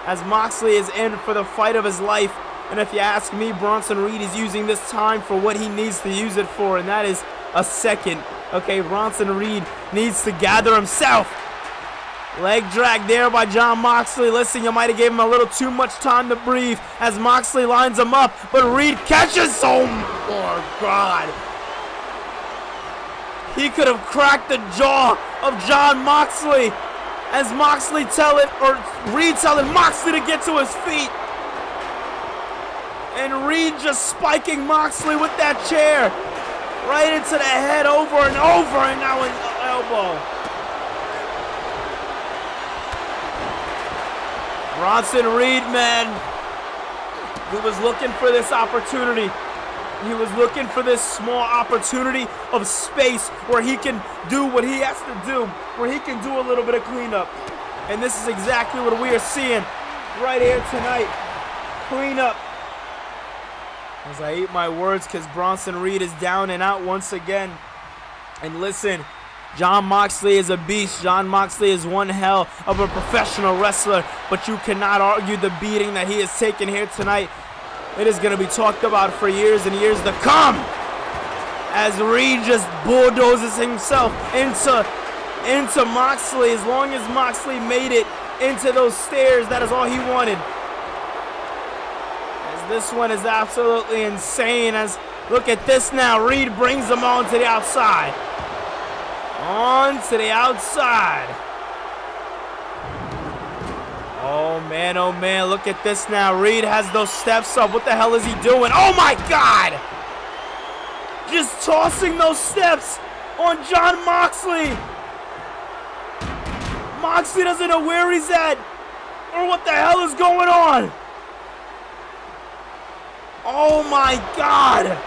as Moxley is in for the fight of his life. And if you ask me, Bronson Reed is using this time for what he needs to use it for, and that is a second. Okay, Bronson Reed needs to gather himself. Leg drag there by Jon Moxley. Listen, you might have gave him a little too much time to breathe as Moxley lines him up, but Reed catches. Oh God. He could have cracked the jaw of Jon Moxley as Reed telling Moxley to get to his feet. And Reed just spiking Moxley with that chair right into the head over and over, and now an elbow. Bronson Reed, man, he was looking for this opportunity. He was looking for this small opportunity of space where he can do what he has to do, where he can do a little bit of cleanup. And this is exactly what we are seeing right here tonight. Cleanup. As I eat my words, because Bronson Reed is down and out once again. And listen, Jon Moxley is a beast. Jon Moxley is one hell of a professional wrestler, but you cannot argue the beating that he has taken here tonight. It is going to be talked about for years and years to come, as Reed just bulldozes himself into Moxley. As long as Moxley made it into those stairs, that is all he wanted. This one is absolutely insane. As look at this now. Reed brings him on to the outside. On to the outside. Oh man, look at this now. Reed has those steps up. What the hell is he doing? Oh my God! Just tossing those steps on Jon Moxley. Moxley doesn't know where he's at or what the hell is going on. Oh my God!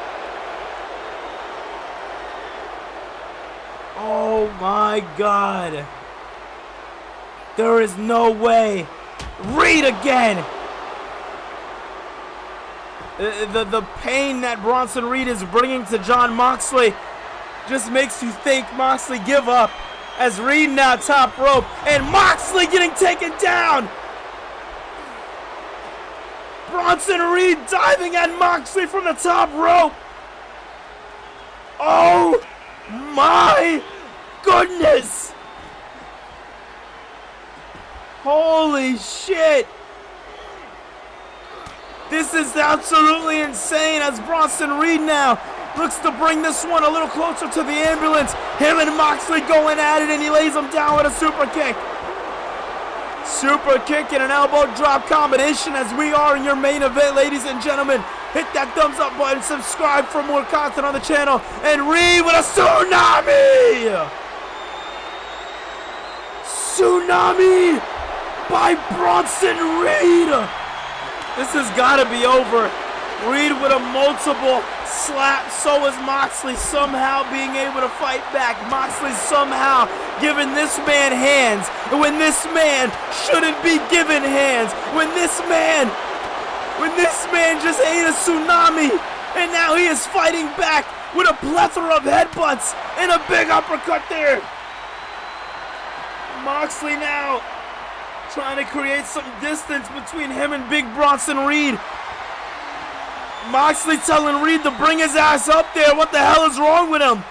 Oh my God! There is no way. Reed again! The pain that Bronson Reed is bringing to Jon Moxley just makes you think Moxley give up. As Reed now top rope, and Moxley getting taken down! Bronson Reed diving at Moxley from the top rope. Oh my goodness. Holy shit. This is absolutely insane as Bronson Reed now looks to bring this one a little closer to the ambulance. Him and Moxley going at it, and he lays him down with a super kick. Super kick and an elbow drop combination as we are in your main event, ladies and gentlemen. Hit that thumbs up button, subscribe for more content on the channel, and Reed with a tsunami! Tsunami by Bronson Reed! This has got to be over. Reed with a multiple slap. So is Moxley somehow being able to fight back. Moxley somehow giving this man hands when this man shouldn't be given hands. When this man just ate a tsunami, and now he is fighting back with a plethora of headbutts and a big uppercut there. Moxley now trying to create some distance between him and big Bronson Reed. Moxley telling Reed to bring his ass up there. What the hell is wrong with him?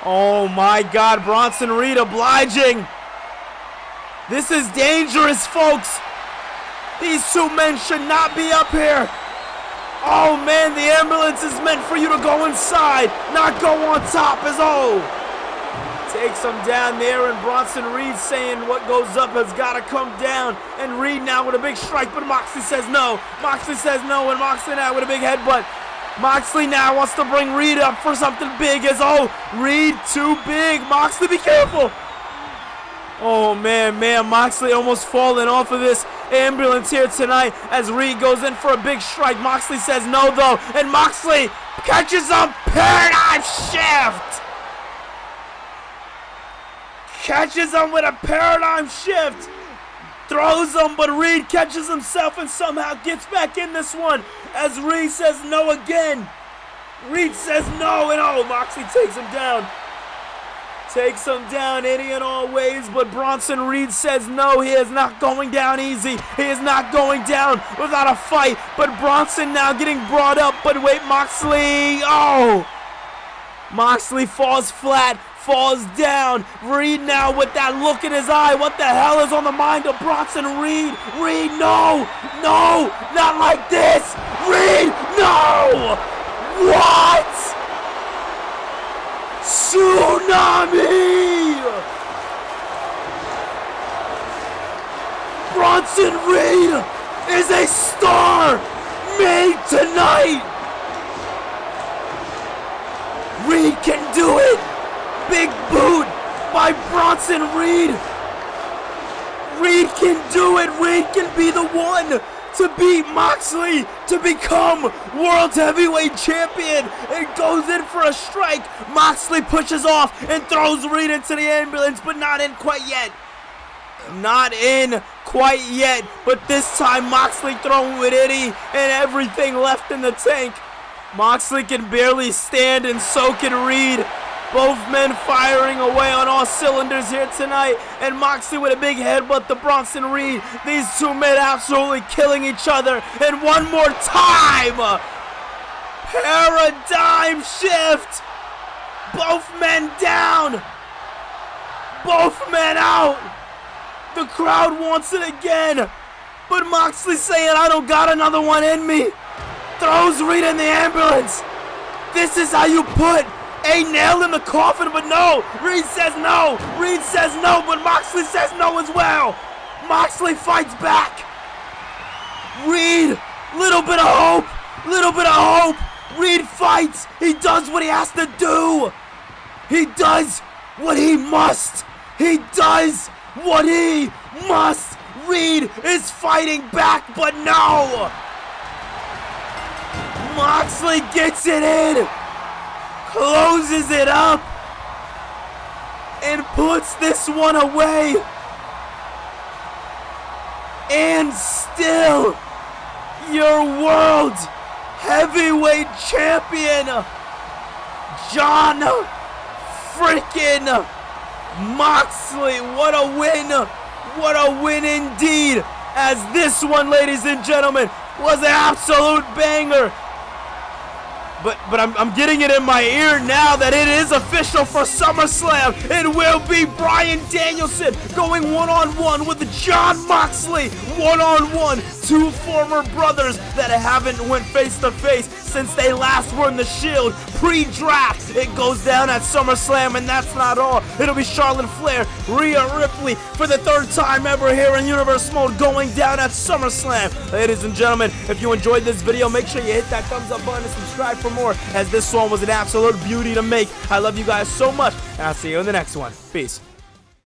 Oh my God, Bronson Reed obliging. This is dangerous, folks. These two men should not be up here. Oh man, the ambulance is meant for you to go inside, not go on top. Takes him down there, and Bronson Reed saying what goes up has got to come down. And Reed now with a big strike, but Moxley says no. Moxley says no, and Moxley now with a big headbutt. Moxley now wants to bring Reed up for something big. Reed too big. Moxley, be careful. Oh man, Moxley almost falling off of this ambulance here tonight as Reed goes in for a big strike. Moxley says no though, and Moxley catches a paradigm shift. Catches him with a paradigm shift. Throws him, but Reed catches himself and somehow gets back in this one as Reed says no again. Reed says no, and oh, Moxley takes him down. Takes him down any and all ways, but Bronson Reed says no, he is not going down easy. He is not going down without a fight, but Bronson now getting brought up, but wait, Moxley, oh! Moxley falls flat, falls down. Reed now with that look in his eye. What the hell is on the mind of Bronson Reed? Reed, no! No! Not like this! Reed, no! What? Tsunami! Bronson Reed is a star made tonight! Reed can do it! Big boot by Bronson Reed! Reed can do it! Reed can be the one to beat Moxley to become World Heavyweight Champion and goes in for a strike. Moxley pushes off and throws Reed into the ambulance, but not in quite yet. Not in quite yet, but this time Moxley throwing with Itty and everything left in the tank. Moxley can barely stand and so can Reed. Both men firing away on all cylinders here tonight. And Moxley with a big headbutt to Bronson Reed. These two men absolutely killing each other. And one more time. Paradigm shift. Both men down. Both men out. The crowd wants it again. But Moxley saying, I don't got another one in me. Throws Reed in the ambulance. This is how you put a nail in the coffin, but no. Reed says no. Reed says no, but Moxley says no as well. Moxley fights back. Reed, little bit of hope. Little bit of hope. Reed fights. He does what he has to do. He does what he must. He does what he must. Reed is fighting back, but no. Moxley gets it in. Closes it up and puts this one away. And still, your World Heavyweight Champion, John freaking Moxley. What a win. What a win indeed. As this one, ladies and gentlemen, was an absolute banger. But I'm getting it in my ear now that it is official for SummerSlam. It will be Bryan Danielson going one-on-one with John Moxley. One-on-one. Two former brothers that haven't went face-to-face since they last were in the Shield. Pre-draft. It goes down at SummerSlam, and that's not all. It'll be Charlotte Flair, Rhea Ripley for the third time ever here in Universe Mode going down at SummerSlam. Ladies and gentlemen, if you enjoyed this video, make sure you hit that thumbs up button and subscribe for more, as this one was an absolute beauty to make. I love you guys so much, and I'll see you in the next one. Peace.